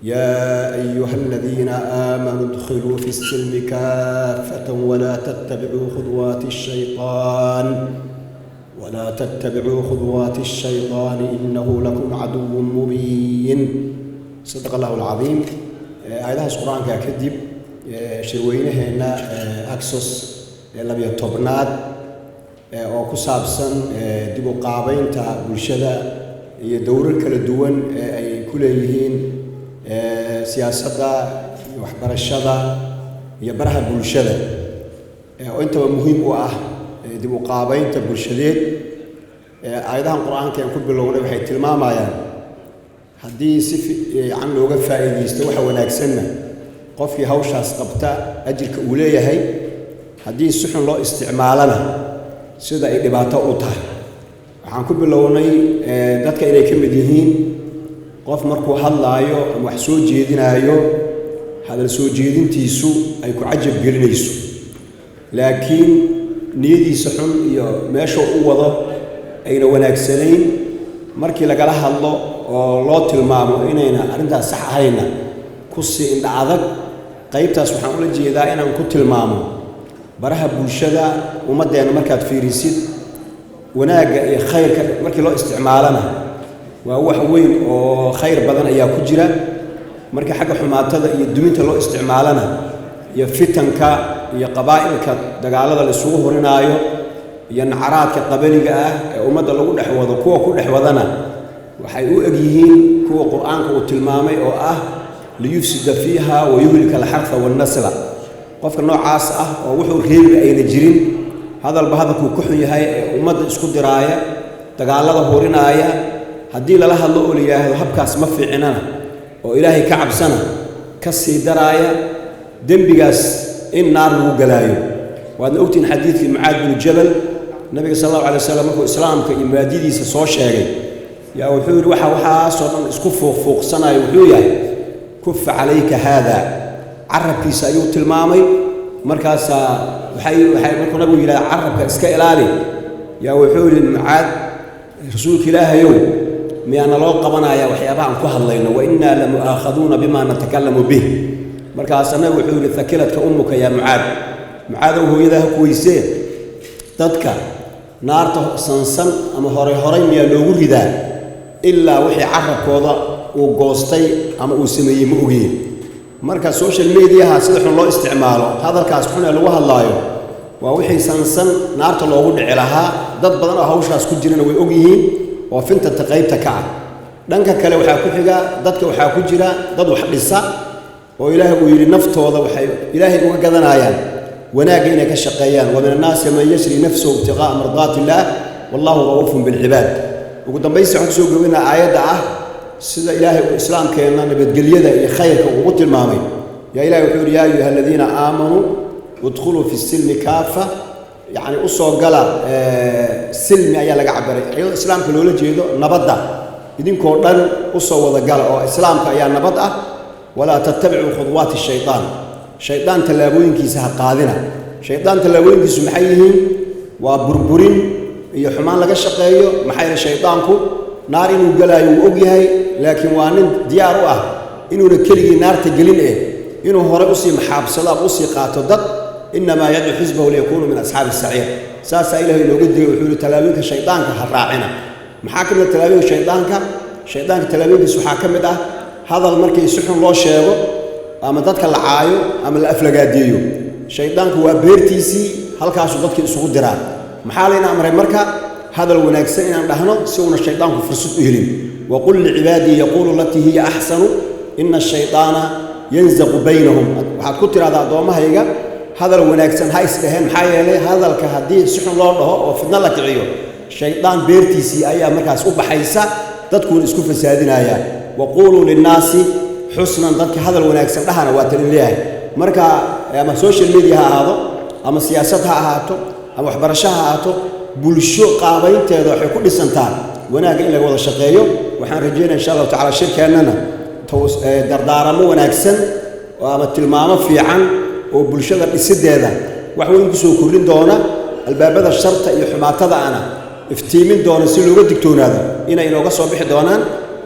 يا أيها الذين آمنوا ادخلوا في السلم كافة ولا تتبعوا خطوات الشيطان إنه لكم عدو مبين. صدق الله العظيم. آياتها القرآن ككذب شروينه هنا أكسس لم يتبناد أو كسابسن دبوا قابين تا بالشدة يدور كالدون أي كليهين سياسة وحبرشة يبرها بالشدة وأنت مهم وآه دي مقابلين تبرشدين أيضا القرآن كان كل باللغة وحي تلمام يعني حديث عن لغة فائدة يستوحى وناكسنا قفي هوشا سقبتا أجل كأولية هي حديث سحن الله استعمالنا سيدا إدباتا أوتا عن كل باللغة دادك إلي كم ديهين قف مركو حلايو محسو جيدينايو هذا السو جيدين تيسو أي كعجب قرنيسو لكن نيدي سحن ماشو وضع أين وناكسنين مركي لقالها الله الله تلمامو إنينا أرنتا صح علينا كسي إن عذق قيبتا سبحان الله جيدا إنا نكون تلمامو برها بوشدا ومدينا مركات في ريسيد وناق خير مركي الله استعمالنا وهو حوين خير بدن أيها كجرا مركي حق حماتة يدمينت الله استعمالنا يفتنك يا قبائلك دقالة للسوق ورنايو ينعرات كقبلك ومدى لو دحوض كوا كل دحوضنا وحيو أجيهين كوا قرآن كوا تلمامي أو ليفسد فيها ويهلك الحرث والنسل قف النوع عاص ووحو غير أين جرين هذا البهذا كوا كحي هاي ومدى اسكو دراية دقالة ورنايا هدي لها الله لياه وحبكاس مفي عنانا وإلهي كعب سنة كسي دراية دنبقاس إن نار لو قلايو وأنا أوتين حديث في معاذ بن جبل النبي صلى الله عليه وسلم أكو إسلام كإماديدي سصوش هاي يا وحور وحا صورنا اسكف فوق سنة وحويا كف عليك هذا عرب سيوت المامي مركز وحي مركو نبو إلى عرب إسكائلالي يا وحور معاذ رسولك إله يوم ميانا لو قبنا يا وحيابا عن كهالينا وإنا لمؤاخذون بما نتكلم به مركز أنا وحور ثكلتك أمك يا معاذ وهو إذا كويسين تذكر نار سنسن أما هوري ميا لوغو ردا إلا وحي عرب كوضا وقوستي أما أسمي مؤغي مركز السوشيال ميديا سيدحن الله استعماله هذا الكاس حنا لوها الله ووحي سنسن نار لوغو دعلها dad badan oo hawshaas ku jirana way og yihiin oo finta taqaybta ka ah dhanka kale waxa ku xiga dadka waxa ku jira dad wax dhisa oo ilaahay uu yiri naftooda waxay ilaahay uga gadanayaan wanaag inay ka shaqeeyaan wa min an-nas man yashri nafsuhu ibtigaa mardatillah wallahu ra'ufun bil ibad ugu dambaysi waxaan soo goobina aayada ah sida ilaahay islaamkeena nabadgelyada iyo khayrka ugu tilmaamay ya ilaahay wuxuu yiri ya ayyuhalladhina aamanu udkhulu fi as-silmi kaafa يعني أصو قلا سلمي أيها لقى عبري أيها الإسلام كله جيدو نبضة يدين كوردان أصو وذا قلا أو إسلام كأيها نبضة ولا تتبعوا خطوات الشيطان شيطان تلابوين كيسها قاذنة شيطان تلابوين كيسو محيهين وبربورين يحمان لقى الشقايو محير الشيطانكو نارين وقلا يوقيهي لكن وانين ديارو إنو نكلي نار تقلين إنو هو رأسي محاب صلاة أسي قاتو ضد إنما يدعو حزبه ليكونوا من أصحاب السعير ساسا إلهي لو قد يحول تلابينك شيطانك هالراعنا محاكمة تلابين شيطانك تلابينك سحاكمة ده هذا المركز يسحن الله شيئا أما ذاتك العايو أما الأفلقات ديو شيطانك هو بيرتيسي هالكاسو ذاتك يسوق دران محالينا أمر المركز هذا الوناكسين عن دهنا سونا الشيطان فرصة إهلم وقل لعبادي يقول التي هي أحسن إن الشيطان ينزغ بينهم وحد كتر هذا دوما هيجا هذا الوناكسن هاي سكهن حيالي هذا الكهدي سحن الله له وفدنا لك عيو الشيطان بيرتيسي أيام مركز أبحيسا تدخل إسكوف السادين آيات وقولوا للناس حسنا ذلك هذا الوناكسن لها نواتل الله مركز أما السوشيال ميديا هذا أما سياستها هاتو أما حبرشها هاتو بلشو قابين تيضح كل سنتان وناك إلا قوض الشقيو وحن رجينا إن شاء الله تعالى الشركة أننا دردارمو وناكسن وأما التلمامة في عن وبلشة السد هذا وحوين كسو كلين دونا الباب الشرطة يحمات هذا أنا افتيمين دون سلوك الدكتور هذا إن إنه قصوا بحدوانان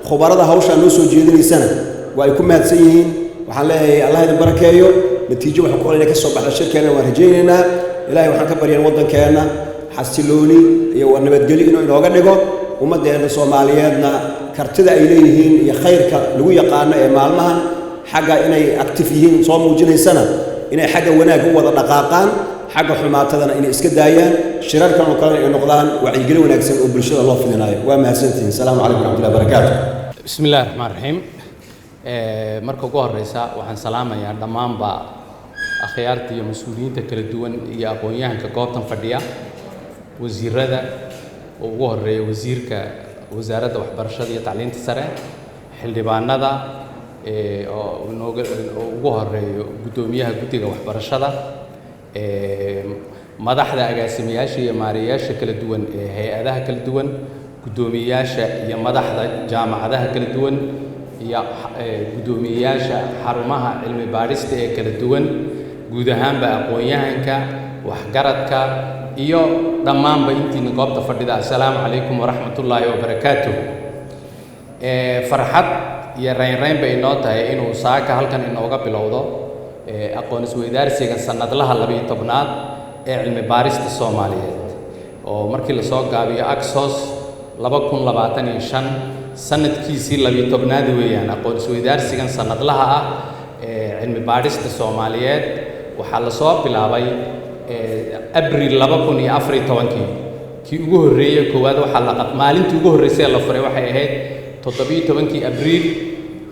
خبراء هوش الناس وجيدني سنة ويكون مهتسين وحلا الله يذ بركاته نتيجة وحكوا لنا كسب على الشركة ورجينا إلهي وحنا كبر الوطن كأنه حسلوني يوانا بدقلي إنه قدقوا وما دينا الصوماليين كرتدا إليهن يا خيرك لو يقانا مالمهن حاجة إني أكتفيهن صوم وجني سنة إني حاجة وناك هو دقاقان حاجة حماتنا إني إسكدايا شرار كانوا كانوا نقضان وعيقلوا ونكسر وبرشة الله في النهاية وما سنتين السلام عليكم ورحمة الله وبركاته. بسم الله الرحمن الرحيم. مركو جوهر رئيسا وحن سلامة يا دمان با أخيارتي مسؤولين تكردون يا أقوياء كقوتن فرديا وزير هذا وجوهر وزير كوزارة وحبرشة تعليم السرع حلبان هذا وجوهر قدوميها قدية وحبرشة madaxda agaasimayaasha iyo maariyaasha kala duwan ee hay'adaha kala duwan gudoomiyaasha iyo madaxda jaamacadaha kala duwan iyo gudoomiyaasha xarumaha cilmi baarista ee kala duwan guud ahaanba aqoon-yahanka waxgaradka iyo dhammaanba intiina goobta fadhida assalaamu calaykum waraxmatullaahi wabarakaatuh farxad iyo raynrayn bay inoo tahay inuu saaka halkan inooga bilowdo aqoon isweydaarsiga sanadlaha 12aad ee cilmi baarista Soomaaliyeed oo markii la soo gaabiyo Axos 2025 sanadkiisii 12aad weeyaan aqoon isweydaarsigan sanadlaha ah ee cilmi baarista Soomaaliyeed waxa la soo bilaabay Abriil 2014 kii ugu horeeyay koowaad waxa la qab maalintii ugu horeysay la furay waxay ahayd 17 Abriil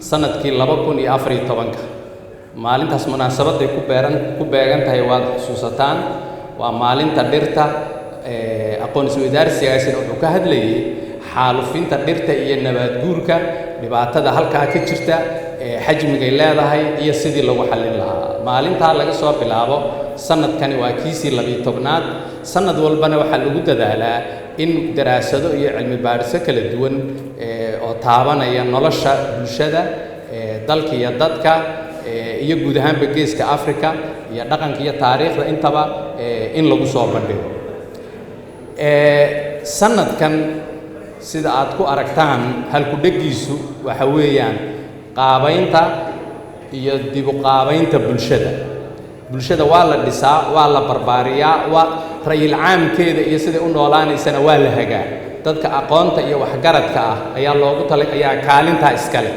sanadkii 2014 maalintaas munaasabad ay ku beegan tahay waad xusuusataan waa maalinta dhirta aqoon isweydaarsigaasina wuxuu ka hadlayay xaalufinta dhirta iyo nabaad guurka dhibaatada halka ka jirta xajmiga ay leedahay iyo sidii lagu xallin lahaa maalinta laga soo bilaabo sanadkani waa kiisii 12aad sanad walbana waxa lagu dadaalaa in daraasado iyo cilmi baariso kala duwan oo taabanaya nolosha bulshada dalka iyo dadka iyo guud ahaanba geeska Afrika iyo dhaqanka iyo taariikhda intaba in lagu soo bandhigo sanadkan sida aad ku aragtaan halku dhagiisu waxa weeyaan qaabaynta iyo dib u qaabaynta bulshada waa la dhisaa waa la barbaariyaa waa ra'yil caamkeeda iyo sida u noolaanaysana waa la hagaa dadka aqoonta iyo waxgaradka ah ayaa loogu talay ayaa kaalinta iskale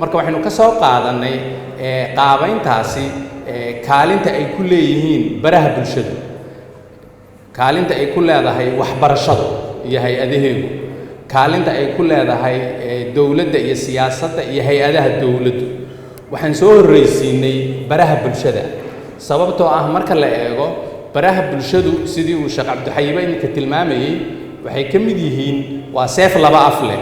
marka waxaynu ka soo qaadanay qaabayntaasi kaalinta ay ku leeyihiin baraha bulshada kaalinta ay ku leedahay waxbarashada iyo hay'adaheedu kaalinta ay ku leedahay dawladda iyo siyaasadda iyo hay'adaha dawladdu waxaan soo horreysiinay baraha bulshada sababtoo ah marka la eego baraha bulshadu sidii uu Sheekh Cabdixayiba inka tilmaamayay waxay ka mid yihiin waa seef laba af leh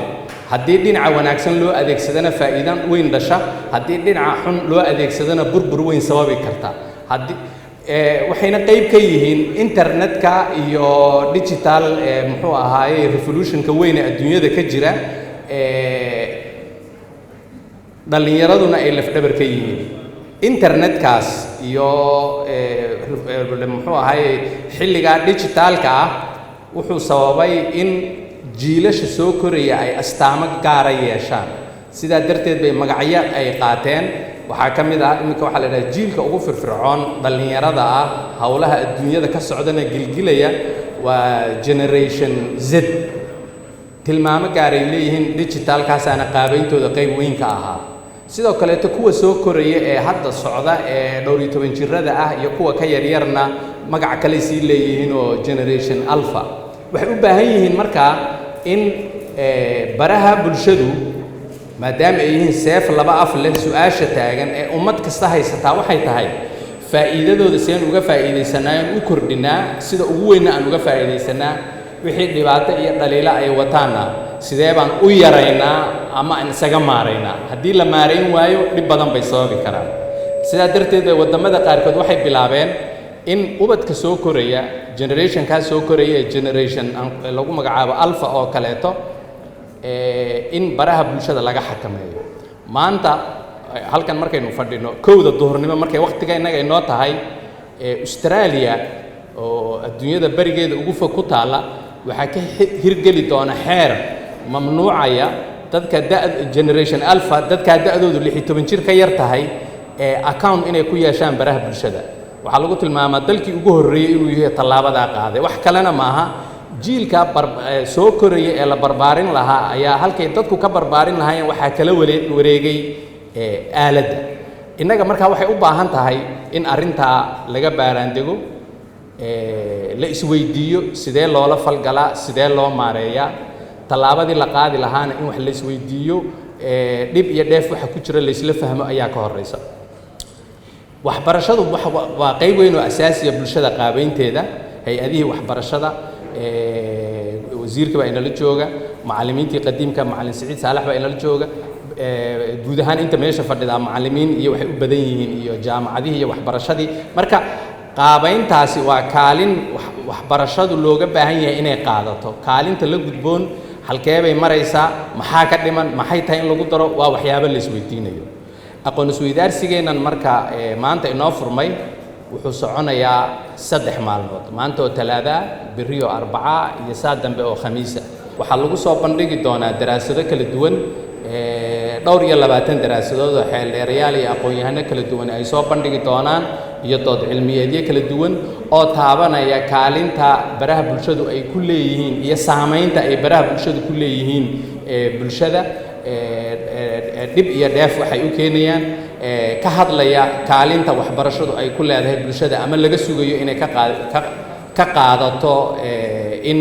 haddii dhinaca wanaagsan loo adeegsadana faa'iidan weyn dhasha haddii dhinaca xun loo adeegsadana burbur weyn sababi karta haddii waxayna qayb ka yihiin internetka iyo digital muxuu ahaayay revolutionka weyn ee adduunyada ka jira dhalinyaraduna ay lafdhabar ka yihiin internetkaas iyo muxuu ahaayay xilliga digitalka ah wuxuu sababay in jiilasha soo koraya ay astaamo gaar ah yeeshaan sida darteed bay magacyo ay qaateen waxa kamid ah imika waxa la yiraahdaa jiilka ugu firfircoon dhalinyarada ah hawlaha adduunyada ka socdana gilgilaya waa generation Z tilmaamo gaar ay leeyihiin digitalkaas ana qaabayntooda qayb weyn ka ahaa sidoo kale kuwa soo koraya ee hadda socda ee 12 jirada ah iyo kuwa ka yaryarna magac kale sii leeyihiin oo generation alpha waxay u baahan yihiin markaa in baraha bulshadu maadaama ay yihiin seef laba af leh su'aasha taagan ee ummad kasta haysataa waxay tahay faa'iidadooda seen uga faa'iideysanaa u kordhinaa sida ugu weyn aan uga faa'iideysanaa wixii dhibaato iyo dhaliila ay wataana sidee baan u yaraynaa ama aan isaga maaraynaa haddii la maarayn waayo dhib badan bay sababi karaan sidaa darteed ay wadamada qaarkood waxay bilaabeen in ubadka soo koraya generation ka soo koraya generation lagu magacaabo alpha oo kaleeto in baraha bulshada laga xakameeyo maanta halkan markaynu fadhino kowda duhurnimo markay waqtiga inaga inoo tahay Australia oo adduunyada barigeeda ugu fog ku taala waxaa ka hirgeli doona xeer mamnuucaya dadka generation alpha dadka da'doodu 16 jir ka yar tahay account inay ku yeeshaan baraha bulshada waxaa lagu tilmaamaa dalkii ugu horreeyay inuu yahay tallaabada qaaday wax kalena maaha jiilka soo koraya ee la barbaarin lahaa ayaa halkay dadku ka barbaarin lahaayeen waxaa kala wareegay aaladda innaga markaa waxay u baahan tahay in arrintaa laga baaraandego la isweydiiyo sidee loola falgalaa sidee loo maareeyaa tallaabadii la qaadi lahaana in wax la isweydiiyo dhib iyo dheef waxa ku jira la isla fahmo ayaa ka horeysa waxbarashadu waa qayb weyn oo asaasiya bulshada qaabeynteeda hay-adihii waxbarashada wasiirka baa inala jooga macallimiintii qadiimka macallin Siciid Saalax baa inala jooga guud ahaan inta meesha fadhida macallimiin iyo waxay u badan yihiin iyo jaamacadihii iyo waxbarashadii marka qaabeyntaasi waa kaalin waxbarashadu looga baahan yahay inay qaadato kaalinta la gudboon halkee bay maraysaa maxaa ka dhiman maxay tahay in lagu daro waa waxyaabo la isweydiinayo aqoon isweydaarsigeenan marka maanta inoo furmay wuxuu soconayaa 3 maalmood maanta oo talaada biriyo arbaca iyo saa dambe oo khamiisa waxaa lagu soo bandhigi doonaa daraasado kala duwan dhowr iyo 20 daraasadood oo xeel dheerayaal iyo aqoon-yahano kala duwan ay soo bandhigi doonaan iyo dood cilmiyeedyo kala duwan oo taabanaya kaalinta baraha bulshadu ay ku leeyihiin iyo saamaynta ay baraha bulshadu ku leeyihiin bulshada dib iyo dheef waxay u keenayaan ka hadlaya kaalinta waxbarashadu ay ku leedahay bulshada ama laga sugayo inay ka qaadato in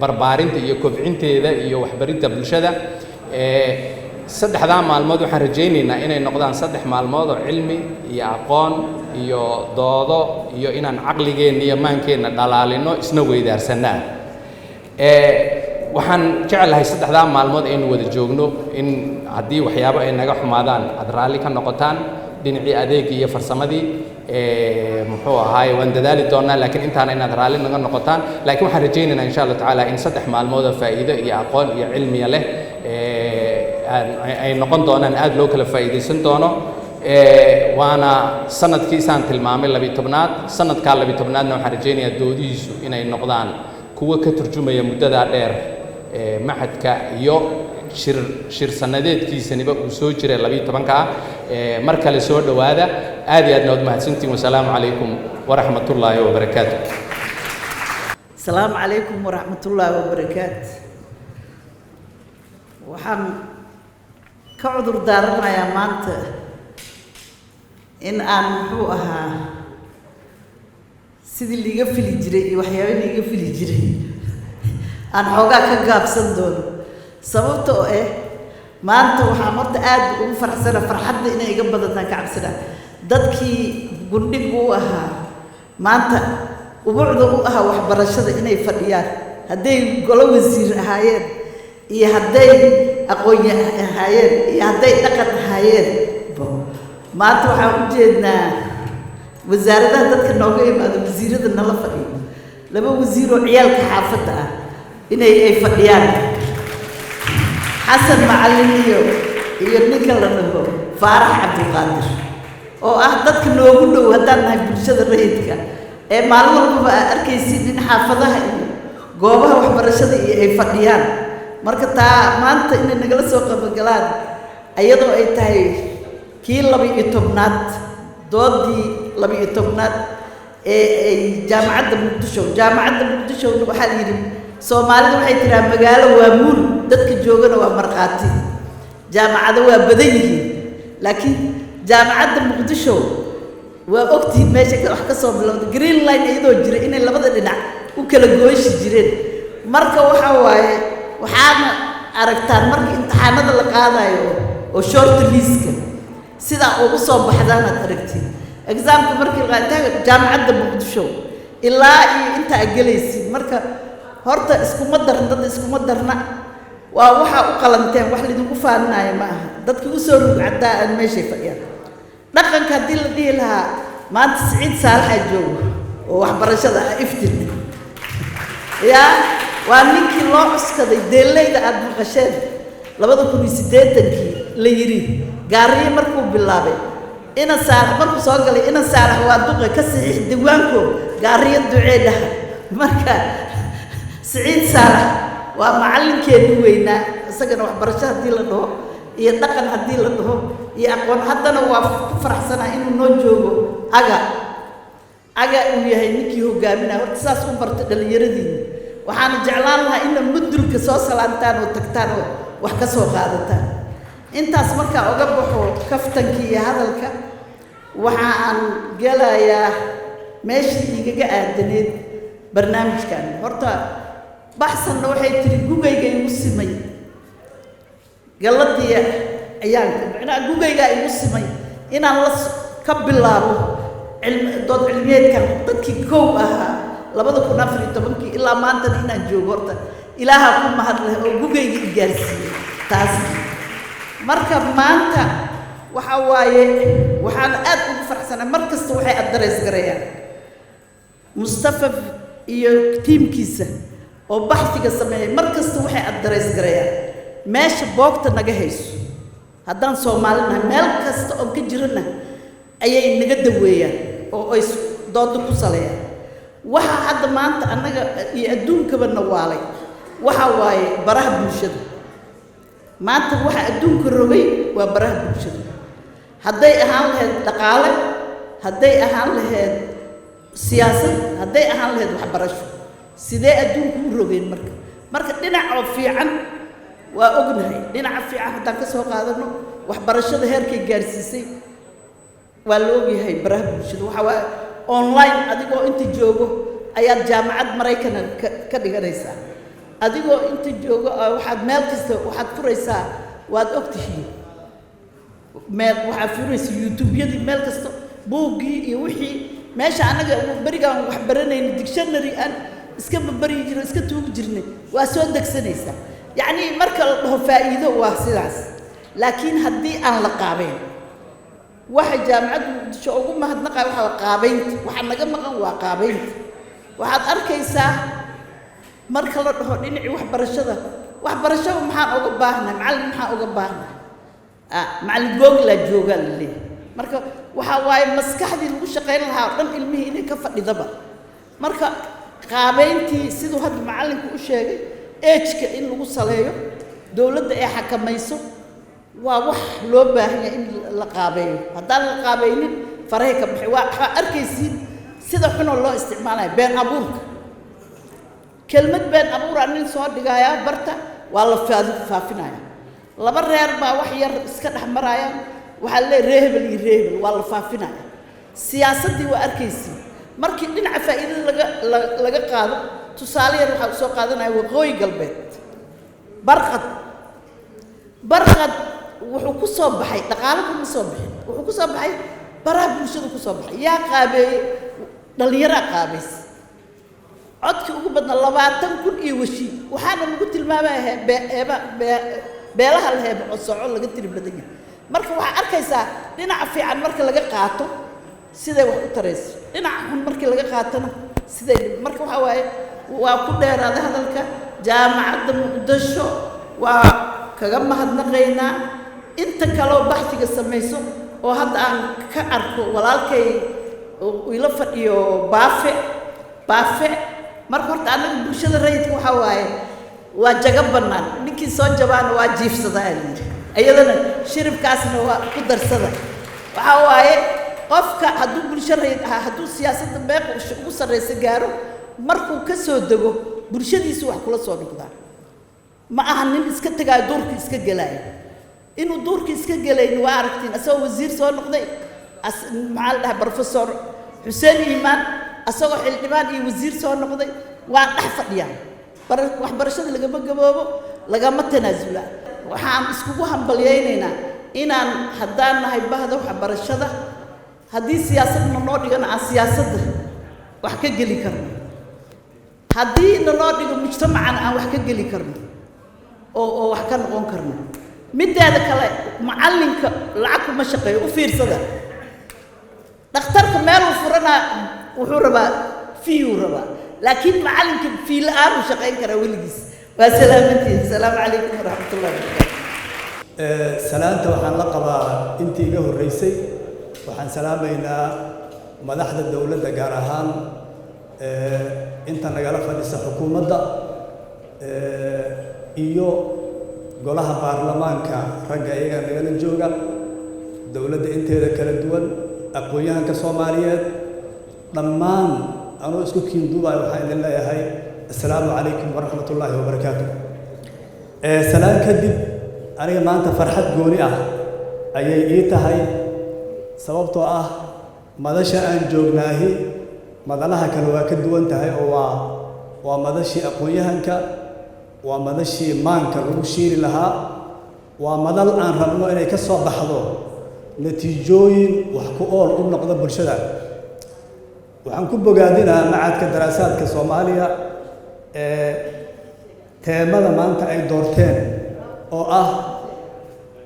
barbaarinta iyo kobcinteeda iyo waxbarinta bulshada saddexdaa maalmood waxaan rajaynaynaa inay noqdaan 3 maalmood oo cilmi iyo aqoon iyo doodo iyo inaan caqligeenna iyo maankeenna dhalaalino isna weydaarsannaa waxaan jecelahay 3 maalmood aynu wada joogno in haddii waxyaabo ay naga xumaadaan aad raalli ka noqotaan dhinacii adeegii iyo farsamadii muxuu ahaay waan dadaali doonaa laakiin intaana inaad raalli naga noqotaan laakiin waxaan rajaynaynaa insha Allah tacaala in 3 maalmood oo faa'iido iyo aqoon iyo cilmiya leh ay noqon doonaan aad loo kala faa'iideysan doono waana sanadkiisaan tilmaamay 12aad sanadka 12aadna waxaan rajaynayaa doodihiisu inay noqdaan kuwa ka turjumaya muddada dheer maxadka iyo shir sanadeedkiisaniba uu soo jiray 12ka mar kale soo dhawaada aad iyo aad nood mahadsantiin wassalaamu calaykum waraxmatullaahi wabarakaatuh السلام عليكم ورحمة الله وبركاته waxaan ka cudur daaranayaa maanta in aan muxuu ahaa sidii liiga fili jiray iyo waxyaabo liiga fili jiray aan xoogaa ka gaabsan doono sababta oo maanta waxaan horta aad ugu faraxsana farxadda inay iga badataan ka cabsana dadkii gundhigu u ahaa maanta ubuucda u ahaa waxbarashada inay fadhiyaan hadday golo wasiir ahaayeen iyo hadday aqoon ahaayeen iyo hadday dhaqan ahaayeen maanta waxaan u jeednaa wasaaradaha dadka nooga yimaado wasiirada nala fadhiyo 2 wasiir oo ciyaalka xaafadda ah inay fadhiyaan xasan macallin iyo ninka la dhaho faarax cabdiqaadir oo ah dadka noogu dhow haddaan nahay bulshada rayidka maalin walbaba arkaysid in xaafadaha iyo goobaha waxbarashada iyo ay fadhiyaan marka taa maanta inay nagala soo qabagalaan ayadoo ay tahay kii 12aad doodii 12aad jaamacadda muqdisho waxaa la yidhi soomaalida waxay tiraa magaalo waa muul dadka joogana waa markhaati jaamacado waa badan yihiin laakiin jaamacadda muqdisho waa ogtihiin meesha wax ka soo bilowda green line iyadoo jira inay labada dhinac u kala gooyshi jireen marka waxaa waaye waxaana aragtaan marka imtixaanada la qaadayo oo short list-ka sida ugu soo baxdaan aad aragtiin examka markii la qaaday jaamacadda muqdisho ilaa iyo inta galaysid marka horta iskuma darna waa waxa u qalanteen wax lidinku faaninayo ma aha dadkii u soo rugcadaa aan meeshay fadhiyaan dhaqanka haddii la dhihi lahaa maanta Siciid Saalax joogo oo waxbarashada iftiin yaa waa ninkii loo cuskaday deelayda aad maqasheen 2008kii la yiri gaariye markuu bilaabay ina saalax markuu soo galay ina saalax waa duqay ka saxiix diiwaanko gaariyo duceedaha marka Saciid Saalax waa macallinkeenu weynaa isagana waxbarasho hadii la dhaho iyo dhaqan hadii la dhaho iyo aqoon haddana waa ku faraxsanaa inuu noo joogo aga uu yahay ninkii hogaaminaa horta saas u bartay dhalinyaradiina waxaan jeclaan lahaa in mudulka soo salaantaan oo tagtaan oo wax ka soo qaadataan intaas marka uga baxo kaftankii iyo hadalka waxaan gelayaa meeshii igaga aadaneed barnaamijkan horta baxsanna waxay tiri gugayga igu simay galadiya ayaan macnaa gugayga igu simay inaan la ka bilaabo dood cilmiyeedkan dadkii kow ahaa 2014 ilaa maanta inaan joogo horta ilaaha ku mahadleh oo gugayga i gaarsiiyey taas marka maanta waxa waaye waxaan aad ugu faraxsanahay mar kasta waxay adrees garayaan Mustafa iyo tiimkiisa oo baxtiga sameeyay mar kasta waxay adrees garayaan meesha boogta naga hayso haddaan Soomaalina meel kasta oo ka jirana ayay naga daweeyaan oo ay dood ku saleeyaan waxa hadda maanta anaga iyo adduunkaba nawaalay waxa waaye baraha bulshada maanta waxa adduunka rogay waa baraha bulshada hadday ahaan lahayd dhaqaale hadday ahaan lahayd siyaasad hadday ahaan lahayd waxbarasho sidee adduunku u rogeen marka dhinaca fiican waa ognahay dhinaca fiican haddaan ka soo qaadano waxbarashada heerkay gaarsiisay waa la ogyahay baraha bulshada waxa waa online adigoo inta joogo ayaad jaamacad Mareykan ka dhiganaysaa adigoo inta joogo waxaad meel kasta waxaad furaysaa waad ogtihiin meel waxaad furaysaa YouTube-yadii meel kasta buuggii iyo wixii meesha anaga barigaan wax baranayna dictionary aan iska bari jiro iska tuugi jirnay waa soo degsanaysaa yacni marka la dhaho faa'iido waa sidaas laakiin haddii aan la qaabeyn waxa jaamacad Muqdisho ugu mahadnaqay waxa qaabeynta waxa naga maqan waa qaabeynta waxaad arkaysaa marka la dhaho dhinaci waxbarashada maxaan uga baahnaa macallin maxaan uga baahnaa macallin googla jooga leeyahay marka waxa waaye maskaxdii lagu shaqeyn lahaa dhan ilmihii inay ka fadhidaba marka qaabeyntii sidoo hadda macallinku u sheegay age-ka in lagu saleeyo dawladda ay xakamayso waa wax loo baahan yahay in la qaabeeyo haddaan la qaabeynin farahay ka baxay waa arkaysiin sida xunoo loo isticmaalayo been abuurka kelmad been abuur nin soo dhigaya barta waa la faafinaya laba reer baa wax yar iska dhex marayaan waxa la reehbel iyo reehbel waa la faafinaya siyaasadii waa arkaysiin markii dhinaca faa'iidada laga qaado tusaale yar waxa soo qaadanaya waqooyi galbeed barqad wuxuu ku soo baxay dhaqaale kuma soo baxay wuxuu ku soo baxay baraha bulshada ku soo baxay yaa qaabeeyay dhalinyaro qaabeys codkii ugu badna 20,000 iyo washi waxaana lagu tilmaamayaa beelaha la heebo oo soco laga tiri badan yahay marka waxa arkaysaa dhinaca fiican marka laga qaato sidee wax u tarayso dhinaca xun markii laga qaatana sidee marka waxa waaye waa ku dheeraada hadalka jaamacadda Muqdisho waa kaga mahadnaqaynaa inta kale oo baxtiga samayso oo hadda aan ka arko walaalkay ila fadhiyo baafe marka horta anaga bulshada rayidka waxa waaye waa jaga bannaan ninkii soo jabaana waa jiifsadaa ayadana shiribkaasna waa ku darsada waxa waaye qofka hadduu bulsho rayid ahaa hadduu siyaasadda beeq ugu sarreysa gaaro markuu ka soo dego bulshadiisu wax kula soo noqdaa ma aha nin iska tagaayo duurka iska gelaayo inuu duurka iska gelayno waa aragtiin asagoo wasiir soo noqday maxaa la dhahaa professor Xuseen Iimaan asagoo xildhibaan iyo wasiir soo noqday waa dhex fadhiyaan waxbarashada lagama gaboobo lagama tanaasula waxaan iskugu hambalyeynayna inaan haddaan nahay bahda waxbarashada haddii siyaasadna noo dhigana aan siyaasadda wax ka geli karno haddii noo dhigo mujtamacana aan wax ka geli karno oo wax ka noqon karno mideeda kale macallinka lacag kuma shaqeeyo u fiirsada dhakhtarka meel uu furana wuxuu rabaa fiyuu rabaa laakiin macallinka fii la'aan uu shaqeyn karaa weligiis waa salaamantiin asalaamu calaykum waraxmatullahi wabarakaatu salaanta waxaan la qabaa intii iga horreysay waxaan salaamaynaa madaxda dowladda gaar ahaan inta nagala fadhisa xukuumadda iyo golaha baarlamaanka ragga iyaga nagala jooga dowladda inteeda kala duwan aqoon-yahanka Soomaaliyeed dhammaan anoo isku kiinduubay waxaan idin leeyahay assalaamu calaykum waraxmatullaahi wabarakaatuh salaan kadib aniga maanta farxad gooni ah ayay ii tahay sababtoo ah madasha aan joognaahi madalaha kale waa ka duwan tahay oo waa madashii aqoon-yahanka waa madashii maanka lagu shiiri lahaa waa madal aan rabno inay ka soo baxdo natiijooyin wax ku ool u noqdo bulshada waxaan ku bogaadinaa macadka daraasaadka Soomaaliya teemada maanta ay doorteen oo ah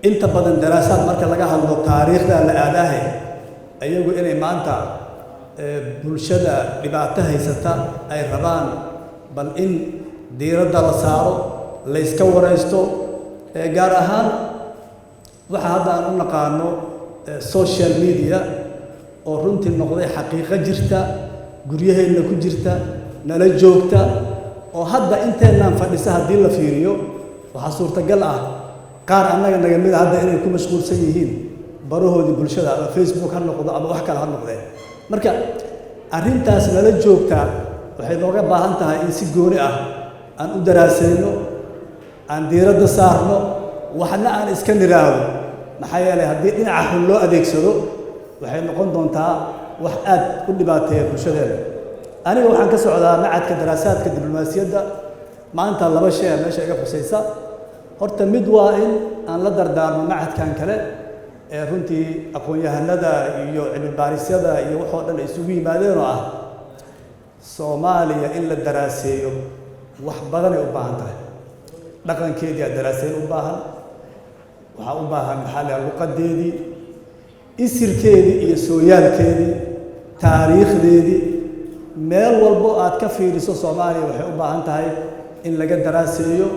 inta badan daraasaad marka laga hadlo taariikhda la aadahay ayagu inay maanta bulshada dhibaato haysata ay rabaan bal in diiradda la saaro la iska waraysto gaar ahaan waxa hadda aan u naqaano social media oo runtii noqday xaqiiqo jirta guryaheena ku jirta nala joogta oo hadda inteenaan fadhisa haddii la fiiriyo waxa suurtagal ah qaar annaga naga mid hadda inay ku mashquulsan yihiin barahoodii bulshada ama Facebook ha noqdo ama wax kale ha noqdee marka arrintaas nala joogta waxay nooga baahan tahay in si gooni ah aan u daraasayno aan diiradda saarno waxna aan iska niraado maxaa yeelay haddii dhinaca xun loo adeegsado waxay noqon doontaa wax aad u dhibaateeya bulshadeena aniga waxaan ka socdaa macadka daraasaadka diblomaasiyadda maanta laba shay meesha iga khusaysa horta mid waa in aan la dardaarmo macadkan kale ee runtii aqoon-yahanada iyo cilmi baarisyada iyo waxoo dhan isugu yimaadeen oo ah Soomaaliya in la daraaseeyo wax badan ay u baahan tahay dhaqankeedii aad daraasayn u baahan waxa u baahan maxalli luqadeedii isirkeedii iyo sooyaalkeedii taariikhdeedii meel walbo aad ka fiiriso Soomaaliya waxay u baahan tahay in laga daraaseeyo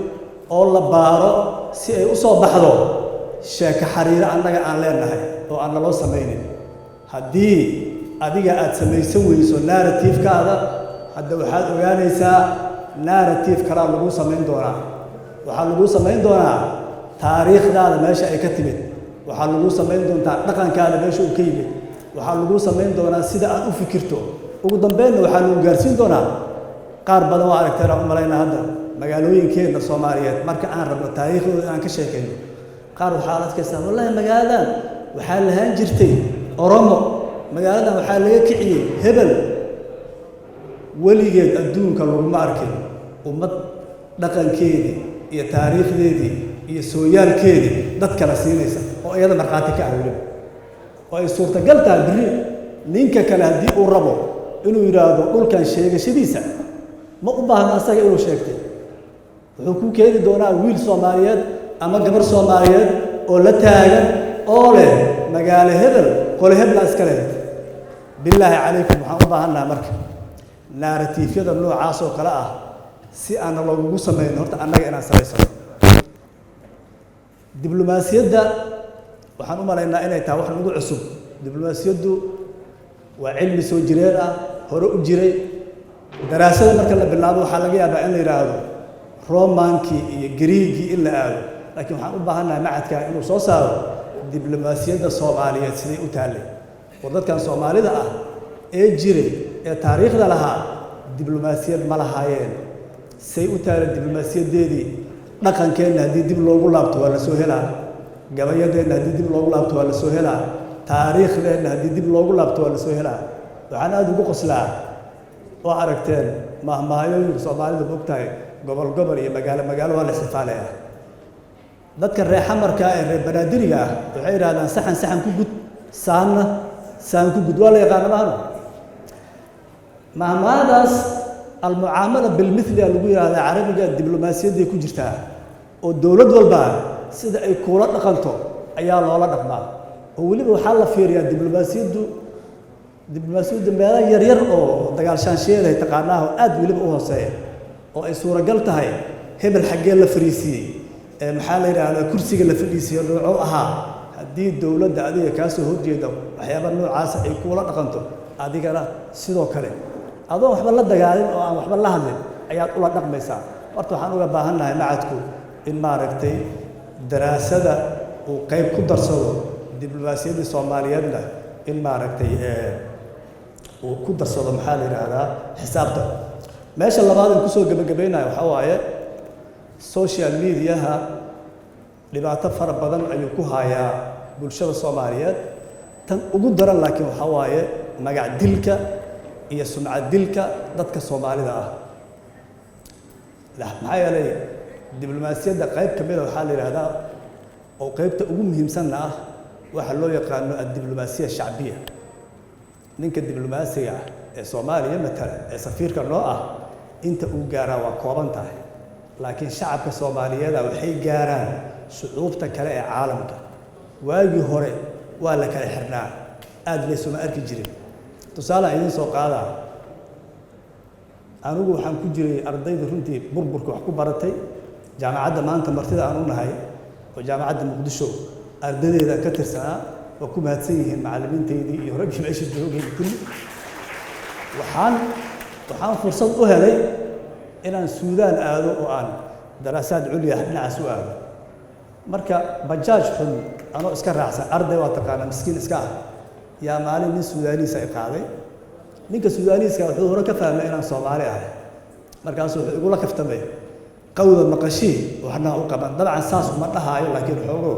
oo la baaro si ay u soo baxdo sheeko xariir annaga aan leenahay oo aan loo sameeynin haddii adiga aad samaysan weyso narrative-kaada hadda waxaad ogaanaysaa narrative kala lagu sameyn doonaa waxa lagu sameyn doonaa taariikhdaada meesha ay ka timid waxa lagu sameyn doontaa dhaqankaada meesha uu ka yimid waxa lagu sameyn doonaa sida aad u fikirto ugu dambeynna waxa lagu gaarsiin doonaa qaar badan oo aragtay u malayna hadda magaalooyinkeena Soomaaliyeed marka aan rabno taariikhdooda aan ka sheekayno qaar waxa la adkaysaa wallahi magaaladan waxa lahaan jirtay Oromo magaaladan waxa laga kiciyay hebel weligeed adduunka laguma arkin ummad dhaqankeedii iyo taariikhdeedii iyo sooyaalkeedii dad kala siinaysa oo iyada marqaati ka awlin oo ay suurtagal tahay biri ninka kale haddii uu rabo inuu yiraahdo dhulkan sheegashadiisa ma u baahna asaga inuu sheegtay wuxuu ku keeni doonaa wiil Soomaaliyeed ama gabar Soomaaliyeed oo la taagan oo leh magaalo hebel qole hebel askale billahi calaykum waxaan u baahanaa marka narrative-yada noocaas oo kala ah si aan loogu sameeyo horta annaga inaan sameysano diblomaasiyadda waxaan u maleynaa inay tahay wax lagu cusub diblomaasiyaddu waa cilmi soo jireen ah hore u jiray daraasada marka la bilaabo waxa laga yaabaa in la yiraahdo Romankii iyo Greekii in la aado laakiin waxaan u baahanahay macadka inuu soo saaro diblomaasiyadda Soomaaliyeed sidii u taalay wadadkan Soomaalida ah ee jiray ee taariikhda lahaa diblomaasiyad ma lahaayeen say u taalay diblomaasiyadeedii dhaqankeena haddii dib loogu laabto waa la soo helaa gabayadeena haddii dib loogu laabto waa la soo helaa taariikhdeena haddii dib loogu laabto waa la soo helaa waxaan aad ugu qoslaa oo aragteen mahmaayooyinka Soomaalida bogtahay gobol gobol iyo magaalo magaalo waa la isticmaalaya dadka reer xamarka ee reer banaadiriga ah waxay yiraahdaan saxan saxan ku gud saana saan ku gud waa la yaqaanaa mahmaadaas المعاملة بالمثل اللي يقول هذا عربي الدبلوماسية دي كجرتها والدولة والبعض سيدا أي كورة نقلته أيال ولا نقبل هو اللي بحال فيريا الدبلوماسية دي ما يرير أو دجال شانشية ده تقارناه أد واللي بقوه سيء أو أي صورة قلتها هاي هم الحاجة اللي فريسي محل على كرسي اللي فريسي اللي عوها haddii dowladda adiga kaa soo horjeeda waxyaaba noocaas ay kuula dhaqanto adigana sidoo kale adoon waxba la dagaalin oo aan waxba la hadlin ayaad ula dhaqmaysaa horta waxaan uga baahannahay macadku in maaragtay daraasada uu qayb ku darsado diblomaasiyadda Soomaaliyeedna in maaragtay uu ku darsado maxaa la yiraahdaa xisaabta meesha labaad ee ku soo gabagabeynayo waxa waaye social media-ha dhibaato fara badan ayuu ku hayaa bulshada Soomaaliyeed tan ugu daran laakiin waxa waaye magac dilka iyo sumcad dilka dadka Soomaalida ah maxaa yeelay diblomaasiyadda qayb ka mid ah waxaa la yiraahdaa oo qaybta ugu muhiimsan ah waxa loo yaqaano ad-diblomaasiya shacbiya ninka diblomaasiga ee Soomaaliya matala ee safiirka noo ah inta uu gaaraa waa kooban tahay laakiin shacabka Soomaaliyeed waxay gaaraan shucuubta kale ee caalamka waagii hore waa la kala xirnaa aad leesuma arki jirin tusaale idin soo qaada anigu waxaan ku jiray ardayda runtii burburka wax ku baratay jaamacadda maanta martida aan u nahay oo jaamacadda Muqdisho ardaydeeda ka tirsanaa oo ku mahadsan yihiin macallimiinteedii iyo raggii meesha joogay kulli waxaan fursad u helay inaan Suudaan aado oo aan daraasaad culya dhinacaas u aado marka bajaaj xun anoo iska raacsan arday waa taqaana miskiin iska ah yaa maalin nin Suudaaniis ay qaaday ninka Suudaaniiska wuxuu hore ka fahmay inaan Soomaali ahay markaas wuxuu igu la kaftamay qawda maqashii waxna u qaban dabcan saas uma dhahaayo laakiin xogo